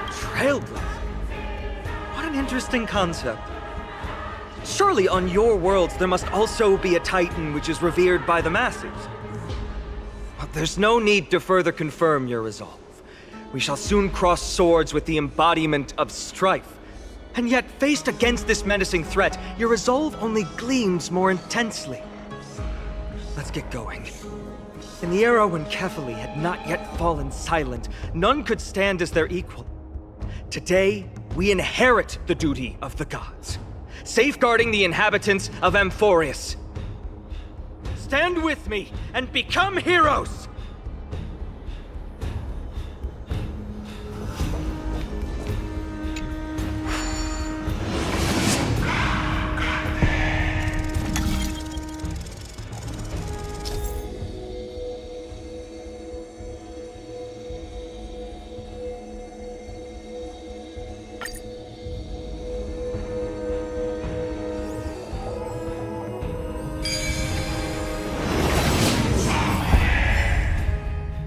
Trailblazer? What an interesting concept. Surely on your worlds there must also be a Titan which is revered by the masses. But there's no need to further confirm your resolve. We shall soon cross swords with the embodiment of strife. And yet, faced against this menacing threat, your resolve only gleams more intensely. Let's get going. In the era when Kefali had not yet fallen silent, none could stand as their equal. Today, we inherit the duty of the gods, safeguarding the inhabitants of Amphorius. Stand with me and become heroes!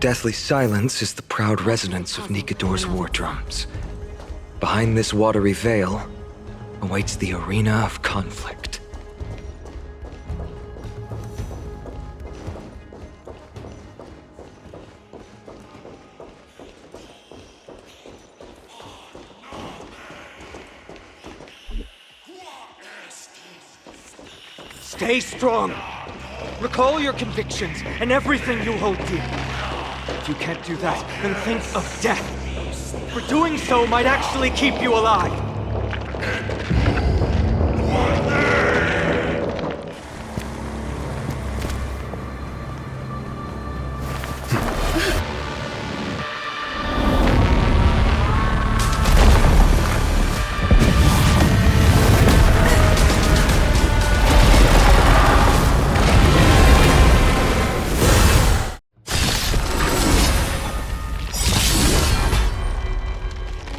deathly silence is the proud resonance of Nikador's war drums. Behind this watery veil awaits the arena of conflict. Stay strong. Recall your convictions and everything you hold dear. If you can't do that, then think of death. For doing so might actually keep you alive.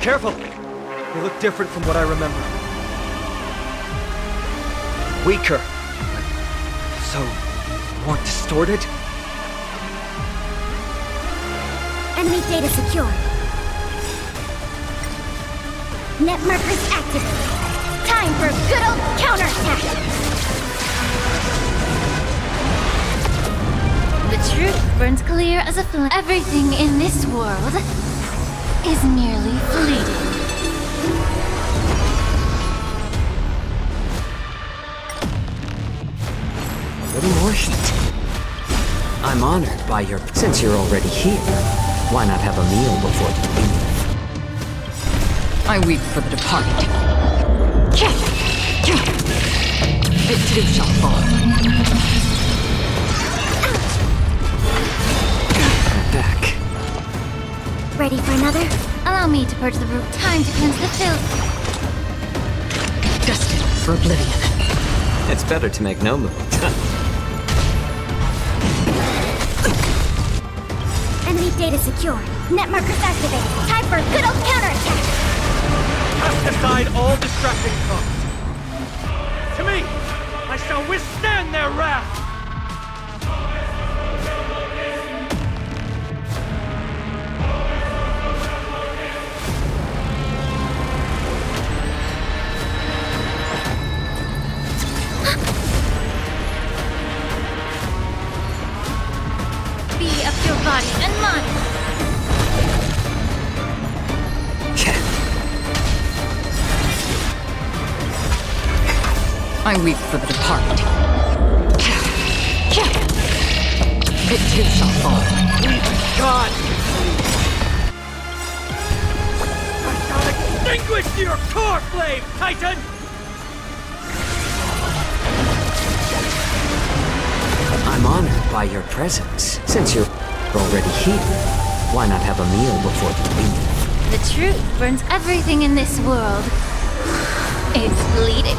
Careful! You look different from what I remember. Weaker. So, more distorted? Enemy data secure. Net markers activated. Time for a good old counterattack! The truth burns clear as a flame. Everything in this world is merely fleeting. A little more heat. I'm honored by your... Since you're already here, why not have a meal before you leave? I weep for the departed. It too shall fall. Back. Ready for another? Allow me to purge the root. Time to cleanse the filth. Destined for oblivion. It's better to make no move. Enemy data secure. Net markers activated. Time for a good old counterattack! Cast aside all distracting thoughts. To me, I shall withstand their wrath! Be of your body and mind. I weep for the departed. It too shall fall. God! I shall extinguish your core flame, Titan! I'm honored by your presence. Since you're already here, why not have a meal before you leave? The truth burns everything in this world. It's fleeting.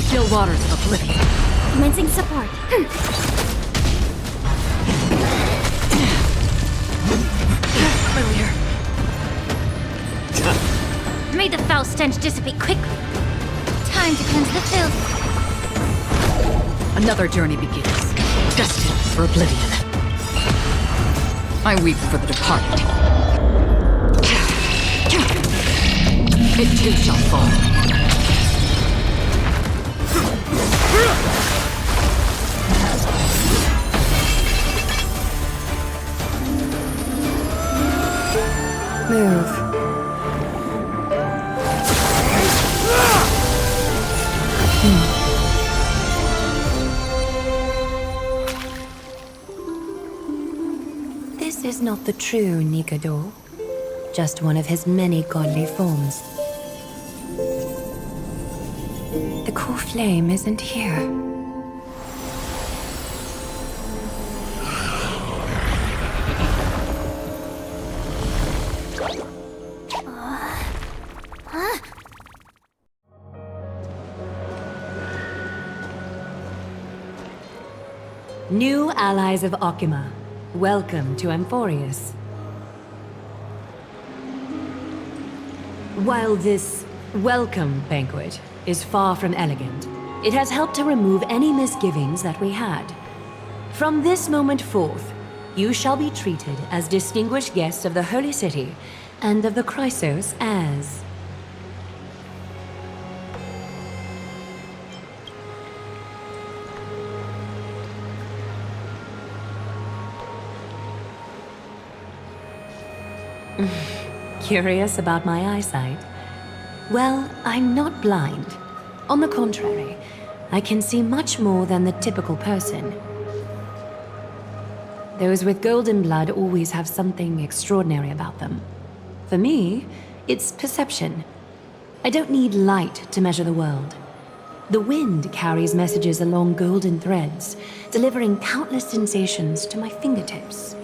Still waters of oblivion. Commencing support. Familiar. May the foul stench dissipate quickly. Time to cleanse the filth. Another journey begins. Destined for oblivion. I weep for the departed. It too shall fall. Move. This is not the true Nikador, just one of his many godly forms. The core flame isn't here. New allies of Okima, welcome to Amphorius. While this welcome banquet is far from elegant, it has helped to remove any misgivings that we had. From this moment forth, you shall be treated as distinguished guests of the Holy City and of the Chrysos as... Curious about my eyesight? Well, I'm not blind. On the contrary, I can see much more than the typical person. Those with golden blood always have something extraordinary about them. For me, it's perception. I don't need light to measure the world. The wind carries messages along golden threads, delivering countless sensations to my fingertips.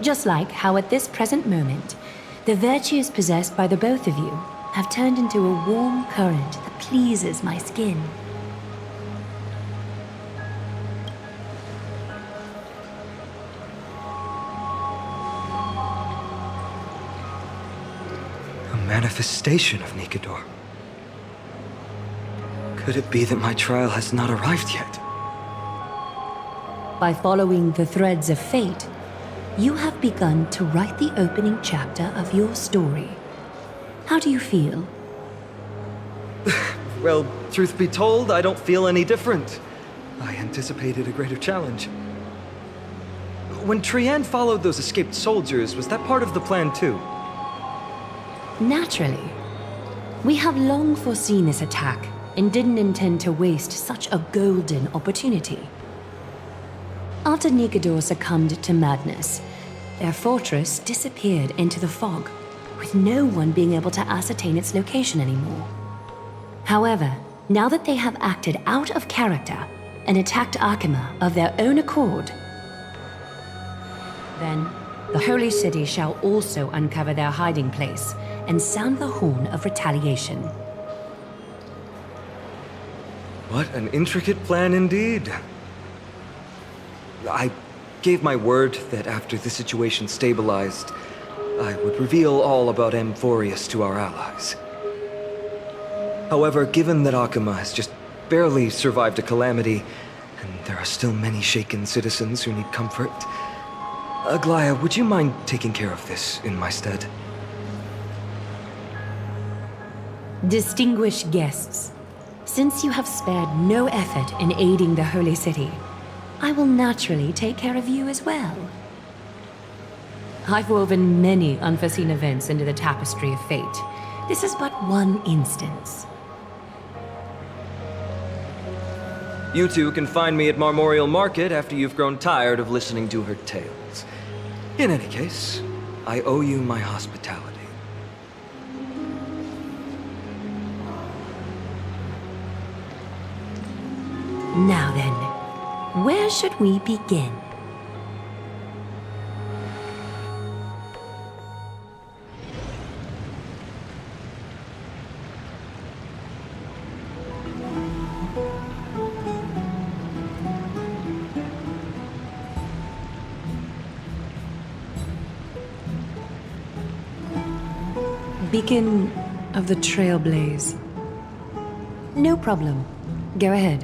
Just like how at this present moment, the virtues possessed by the both of you have turned into a warm current that pleases my skin. A manifestation of Nikedor. Could it be that my trial has not arrived yet? By following the threads of fate, you have begun to write the opening chapter of your story. How do you feel? Well, truth be told, I don't feel any different. I anticipated a greater challenge. When Trienne followed those escaped soldiers, was that part of the plan too? Naturally. We have long foreseen this attack and didn't intend to waste such a golden opportunity. After Nikedor succumbed to madness, their fortress disappeared into the fog, with no one being able to ascertain its location anymore. However, now that they have acted out of character and attacked Arkema of their own accord, then the Holy City shall also uncover their hiding place and sound the horn of retaliation. What an intricate plan indeed. I gave my word that after the situation stabilized, I would reveal all about Amphorius to our allies. However, given that Arkema has just barely survived a calamity, and there are still many shaken citizens who need comfort, Aglaya, would you mind taking care of this in my stead? Distinguished guests, since you have spared no effort in aiding the Holy City, I will naturally take care of you as well. I've woven many unforeseen events into the tapestry of fate. This is but one instance. You two can find me at Marmorial Market after you've grown tired of listening to her tales. In any case, I owe you my hospitality. Now then, where should we begin? Beacon of the Trailblaze. No problem. Go ahead.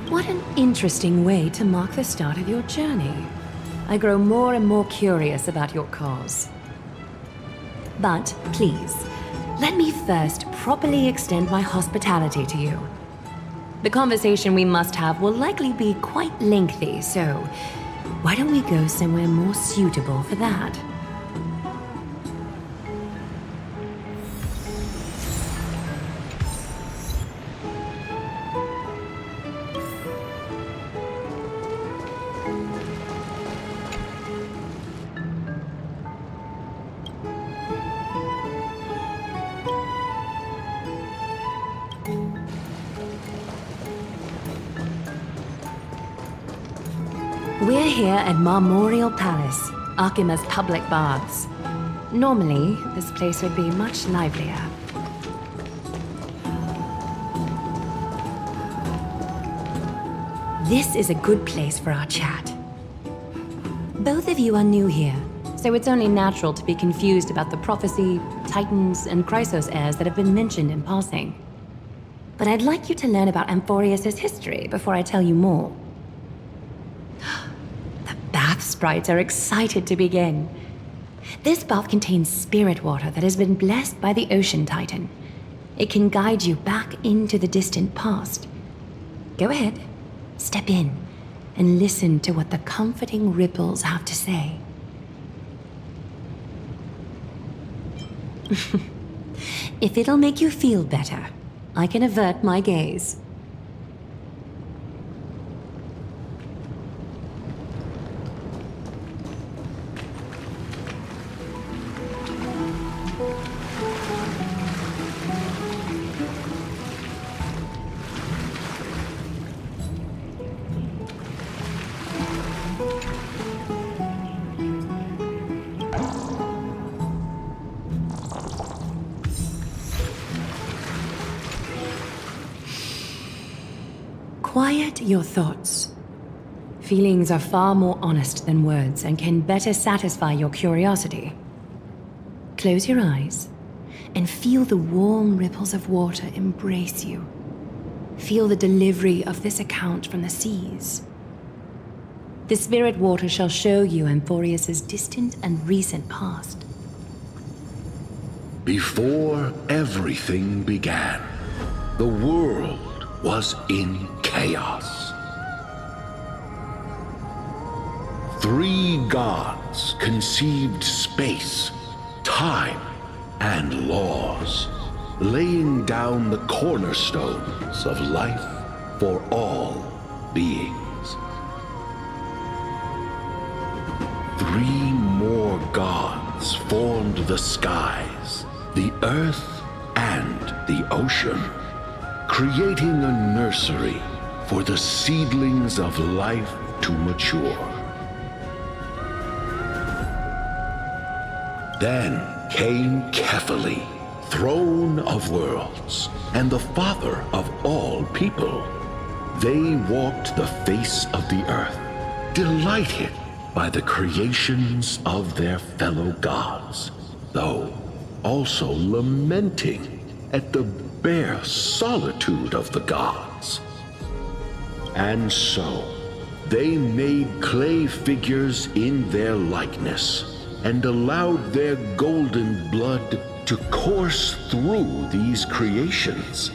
What an interesting way to mark the start of your journey. I grow more and more curious about your cause. But please, let me first properly extend my hospitality to you. The conversation we must have will likely be quite lengthy, so why don't we go somewhere more suitable for that? We're here at Marmorial Palace, Arkema's public baths. Normally, this place would be much livelier. This is a good place for our chat. Both of you are new here, so it's only natural to be confused about the prophecy, titans, and Chrysos heirs that have been mentioned in passing. But I'd like you to learn about Amphorius' history before I tell you more. The bath sprites are excited to begin. This bath contains spirit water that has been blessed by the Ocean Titan. It can guide you back into the distant past. Go ahead, step in, and listen to what the comforting ripples have to say. If it'll make you feel better, I can avert my gaze. Quiet your thoughts. Feelings are far more honest than words and can better satisfy your curiosity. Close your eyes and feel the warm ripples of water embrace you. Feel the delivery of this account from the seas. The spirit water shall show you Amphorius' distant and recent past. Before everything began, the world was in chaos. 3 gods conceived space, time, and laws, laying down the cornerstones of life for all beings. 3 more gods formed the skies, the earth, and the ocean, creating a nursery for the seedlings of life to mature. Then came Kefali, throne of worlds, and the father of all people. They walked the face of the earth, delighted by the creations of their fellow gods, though also lamenting at the bare solitude of the gods. And so, they made clay figures in their likeness, and allowed their golden blood to course through these creations,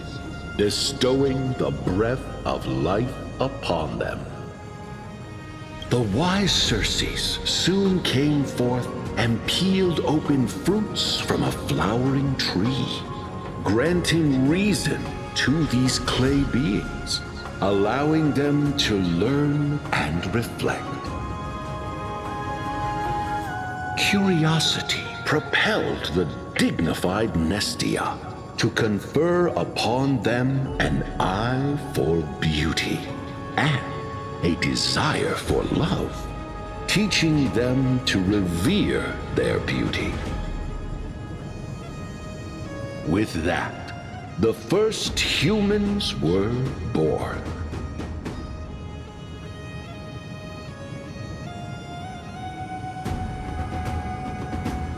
bestowing the breath of life upon them. The wise Circes soon came forth and peeled open fruits from a flowering tree, granting reason to these clay beings, allowing them to learn and reflect. Curiosity propelled the dignified Nestia to confer upon them an eye for beauty and a desire for love, teaching them to revere their beauty. With that, the first humans were born.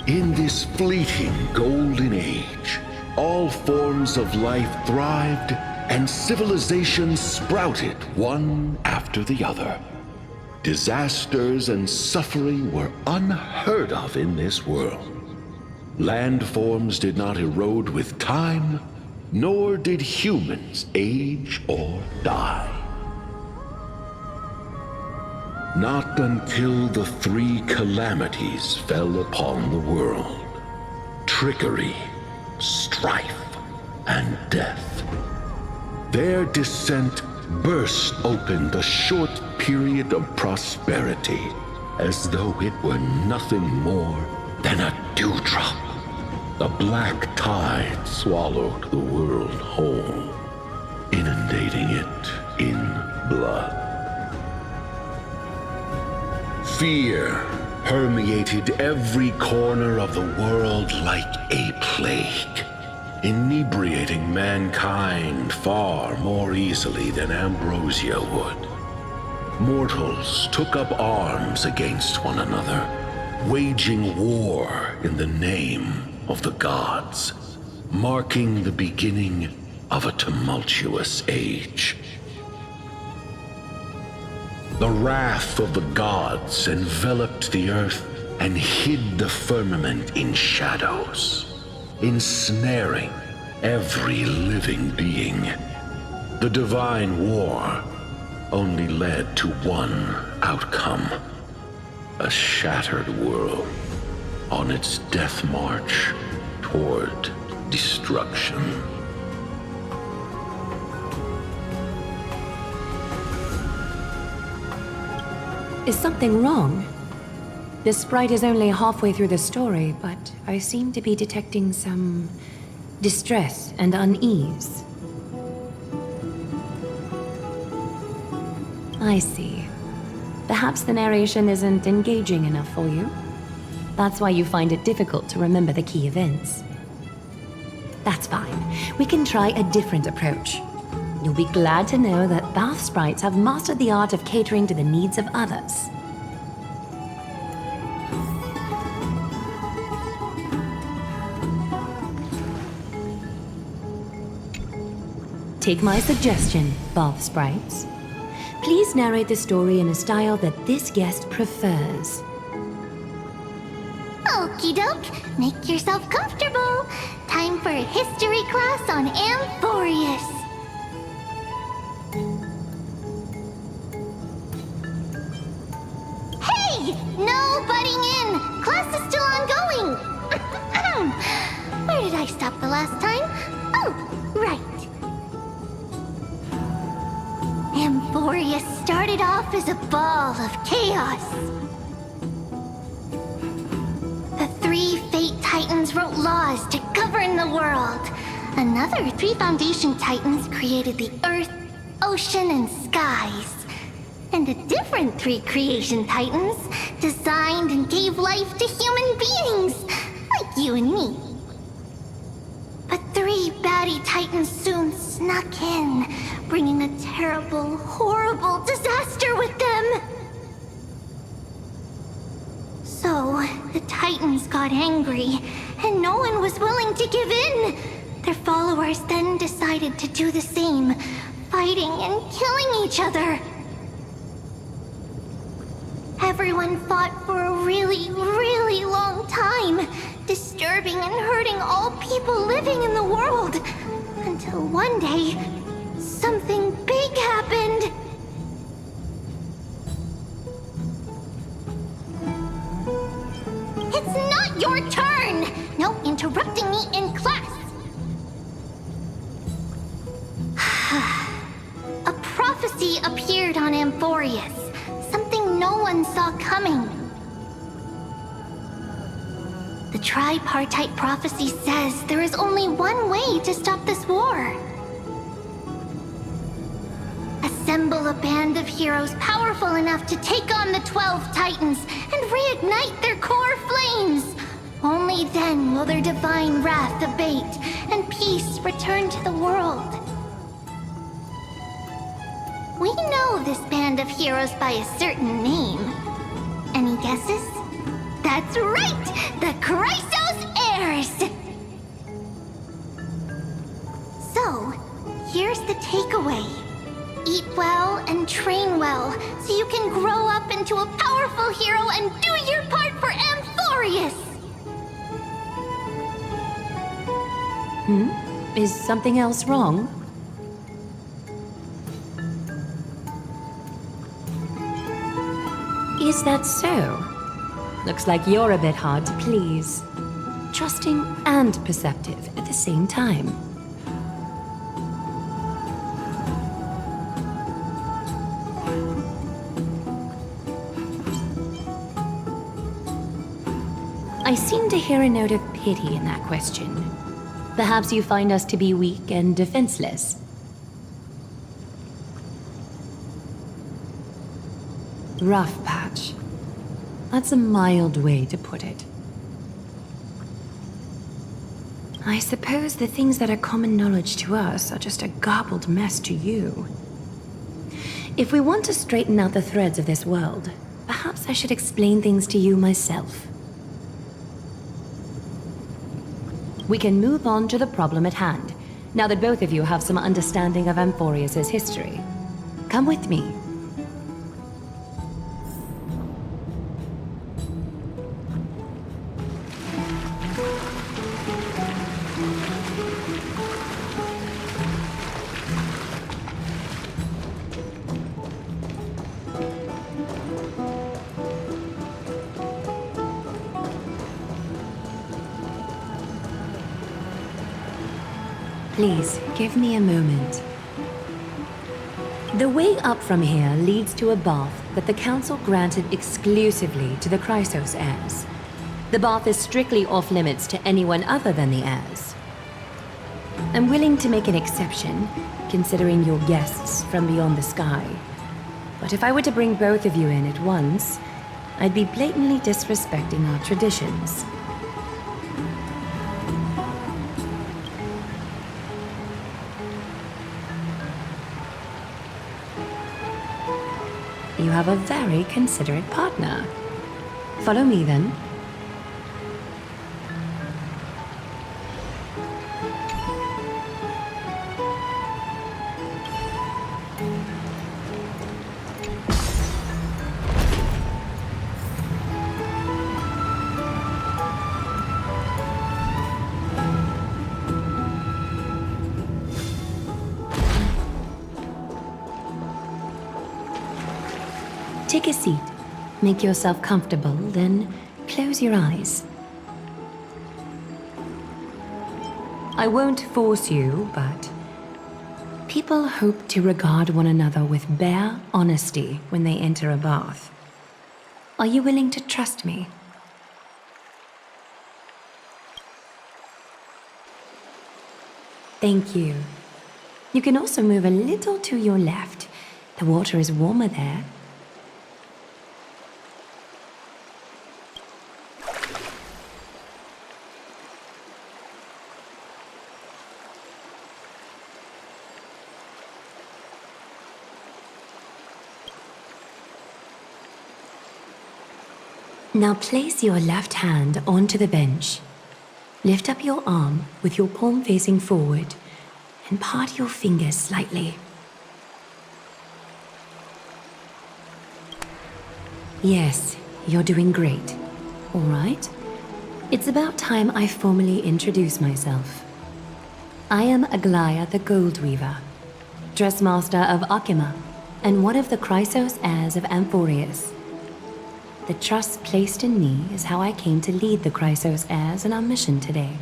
In this fleeting golden age, all forms of life thrived and civilizations sprouted one after the other. Disasters and suffering were unheard of in this world. Landforms did not erode with time, nor did humans age or die. Not until the 3 calamities fell upon the world: trickery, strife, and death. Their descent burst open the short period of prosperity, as though it were nothing more than a dewdrop. The black tide swallowed the world whole, inundating it in blood. Fear permeated every corner of the world like a plague, inebriating mankind far more easily than ambrosia would. mortals took up arms against one another, waging war in the name of the gods, marking the beginning of a tumultuous age. The wrath of the gods enveloped the earth and hid the firmament in shadows, ensnaring every living being. The divine war only led to one outcome: a shattered world on its death march toward destruction. Is something wrong? The sprite is only halfway through the story, but I seem to be detecting some distress and unease. I see. Perhaps the narration isn't engaging enough for you. That's why you find it difficult to remember the key events. That's fine. We can try a different approach. You'll be glad to know that bath sprites have mastered the art of catering to the needs of others. Take my suggestion, bath sprites. Please narrate the story in a style that this guest prefers. Okie doke, make yourself comfortable. Time for a history class on Amphorius. Hey! No butting in! Class is still ongoing! Where did I stop the last time? Oh, right. Amphorius started off as a ball of chaos. The 3 Fate Titans wrote laws to govern the world. Another 3 Foundation Titans created the earth, ocean, and skies. And a different 3 Creation Titans designed and gave life to human beings, like you and me. But 3 baddie Titans soon snuck in, bringing a terrible, horrible disaster with them. So, the Titans got angry, and no one was willing to give in. Their followers then decided to do the same, fighting and killing each other. Everyone fought for a really, really long time, disturbing and hurting all people living in the world. Until one day, something big happened. It's not your turn! No interrupting me in class! A prophecy appeared on Amphorius. Something no one saw coming. The tripartite prophecy says there is only one way to stop this war. Assemble a band of heroes powerful enough to take on the 12 Titans and reignite their core flames. Only then will their divine wrath abate and peace return to the world. We know this band of heroes by a certain name. Any guesses? That's right! The Chrysos Heirs! So, here's the takeaway. Eat well and train well, so you can grow up into a powerful hero and do your part for Amphorius! Is something else wrong? Is that so? Looks like you're a bit hard to please. Trusting and perceptive at the same time. I seem to hear a note of pity in that question. Perhaps you find us to be weak and defenseless. Rough patch. That's a mild way to put it. I suppose the things that are common knowledge to us are just a garbled mess to you. If we want to straighten out the threads of this world, perhaps I should explain things to you myself. We can move on to the problem at hand, now that both of you have some understanding of Amphorius' history. Come with me. Please, give me a moment. The way up from here leads to a bath that the Council granted exclusively to the Chrysos heirs. The bath is strictly off-limits to anyone other than the heirs. I'm willing to make an exception, considering you're guests from beyond the sky. But if I were to bring both of you in at once, I'd be blatantly disrespecting our traditions. You have a very considerate partner. Follow me, then. Take a seat. Make yourself comfortable, then close your eyes. I won't force you, but people hope to regard one another with bare honesty when they enter a bath. Are you willing to trust me? Thank you. You can also move a little to your left. The water is warmer there. Now place your left hand onto the bench. Lift up your arm with your palm facing forward and part your fingers slightly. Yes, you're doing great. All right. It's about time I formally introduce myself. I am Aglaya the Gold Weaver, Dressmaster of Akima, and one of the Chrysos heirs of Amphorius. The trust placed in me is how I came to lead the Chrysos heirs in our mission today.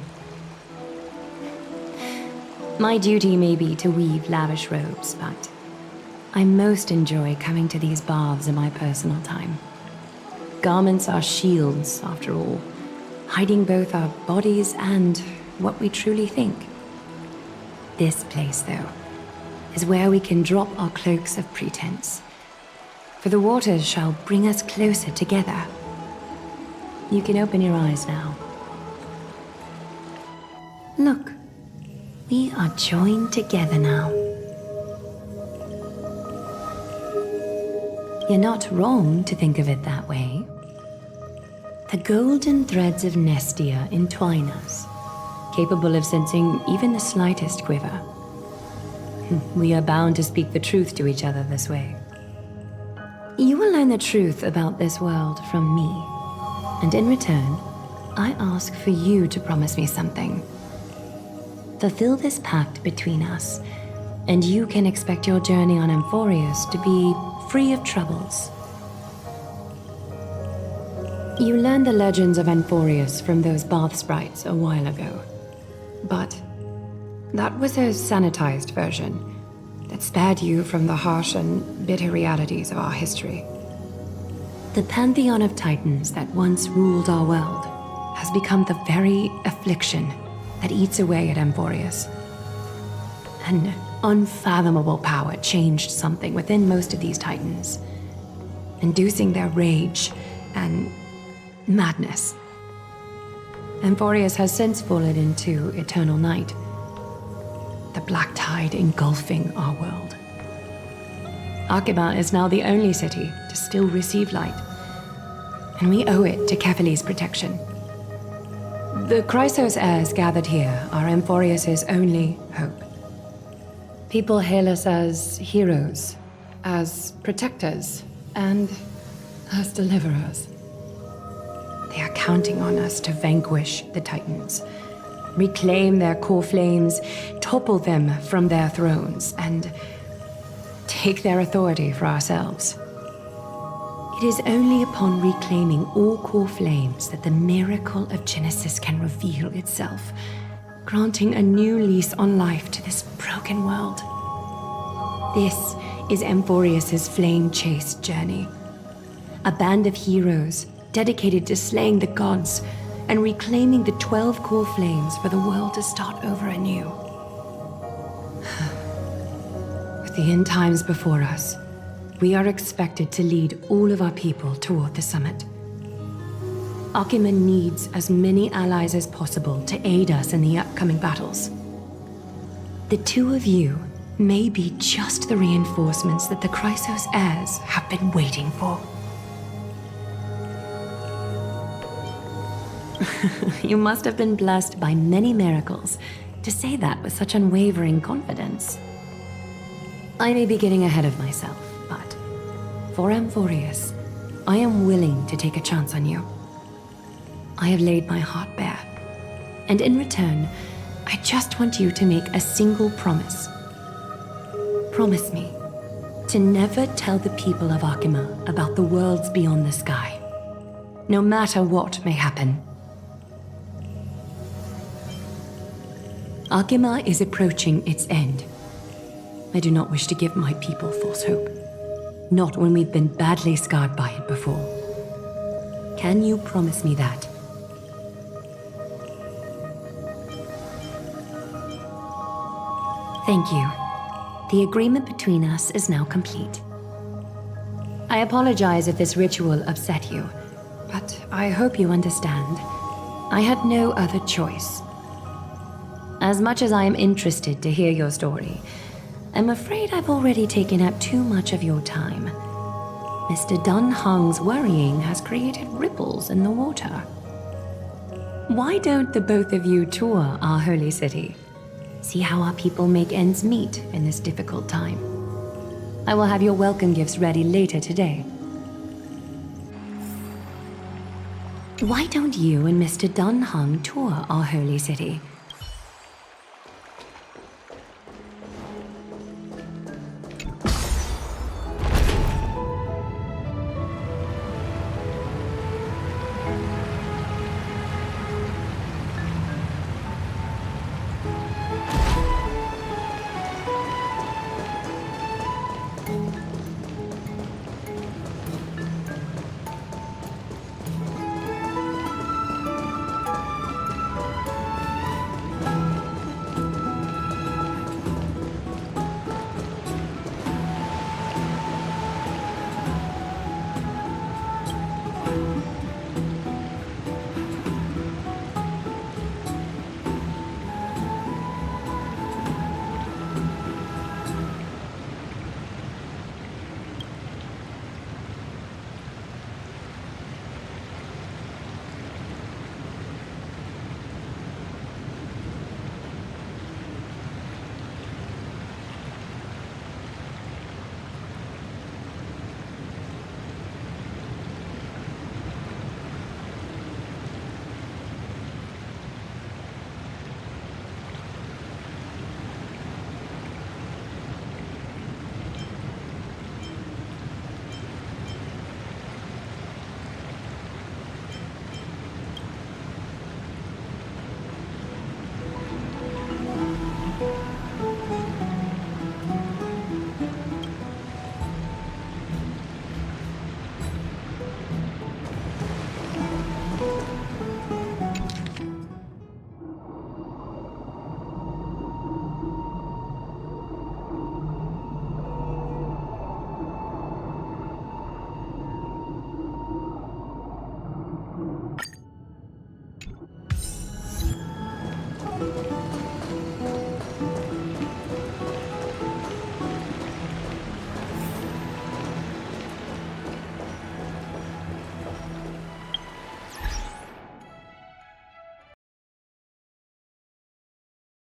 My duty may be to weave lavish robes, but I most enjoy coming to these baths in my personal time. Garments are shields, after all, hiding both our bodies and what we truly think. This place, though, is where we can drop our cloaks of pretense. For the waters shall bring us closer together. You can open your eyes now. Look, we are joined together now. You're not wrong to think of it that way. The golden threads of Nestia entwine us, capable of sensing even the slightest quiver. We are bound to speak the truth to each other this way. You will learn the truth about this world from me, and in return, I ask for you to promise me something. Fulfill this pact between us, and you can expect your journey on Amphorius to be free of troubles. You learned the legends of Amphorius from those bath sprites a while ago, but that was a sanitized version that spared you from the harsh and bitter realities of our history. The pantheon of titans that once ruled our world has become the very affliction that eats away at Amphorius. An unfathomable power changed something within most of these titans, inducing their rage and madness. Amphorius has since fallen into eternal night, the black tide engulfing our world. Akima is now the only city to still receive light. And we owe it to Kefali's protection. The Chrysos heirs gathered here are Amphorius' only hope. People hail us as heroes, as protectors, and as deliverers. They are counting on us to vanquish the Titans, reclaim their core flames, topple them from their thrones, and take their authority for ourselves. It is only upon reclaiming all core flames that the miracle of Genesis can reveal itself, granting a new lease on life to this broken world. This is Amphorius' flame-chased journey. A band of heroes dedicated to slaying the gods and reclaiming the 12 core flames for the world to start over anew. With the end times before us, we are expected to lead all of our people toward the summit. Akima needs as many allies as possible to aid us in the upcoming battles. The two of you may be just the reinforcements that the Chrysos heirs have been waiting for. You must have been blessed by many miracles to say that with such unwavering confidence. I may be getting ahead of myself, but for Amphorius, I am willing to take a chance on you. I have laid my heart bare, and in return, I just want you to make a single promise. Promise me to never tell the people of Akima about the worlds beyond the sky, no matter what may happen. Akima is approaching its end. I do not wish to give my people false hope. Not when we've been badly scarred by it before. Can you promise me that? Thank you. The agreement between us is now complete. I apologize if this ritual upset you, but I hope you understand. I had no other choice. As much as I am interested to hear your story, I'm afraid I've already taken up too much of your time. Mr. Dunhung's worrying has created ripples in the water. Why don't the both of you tour our holy city? See how our people make ends meet in this difficult time. I will have your welcome gifts ready later today. Why don't you and Mr. Dunhung tour our holy city?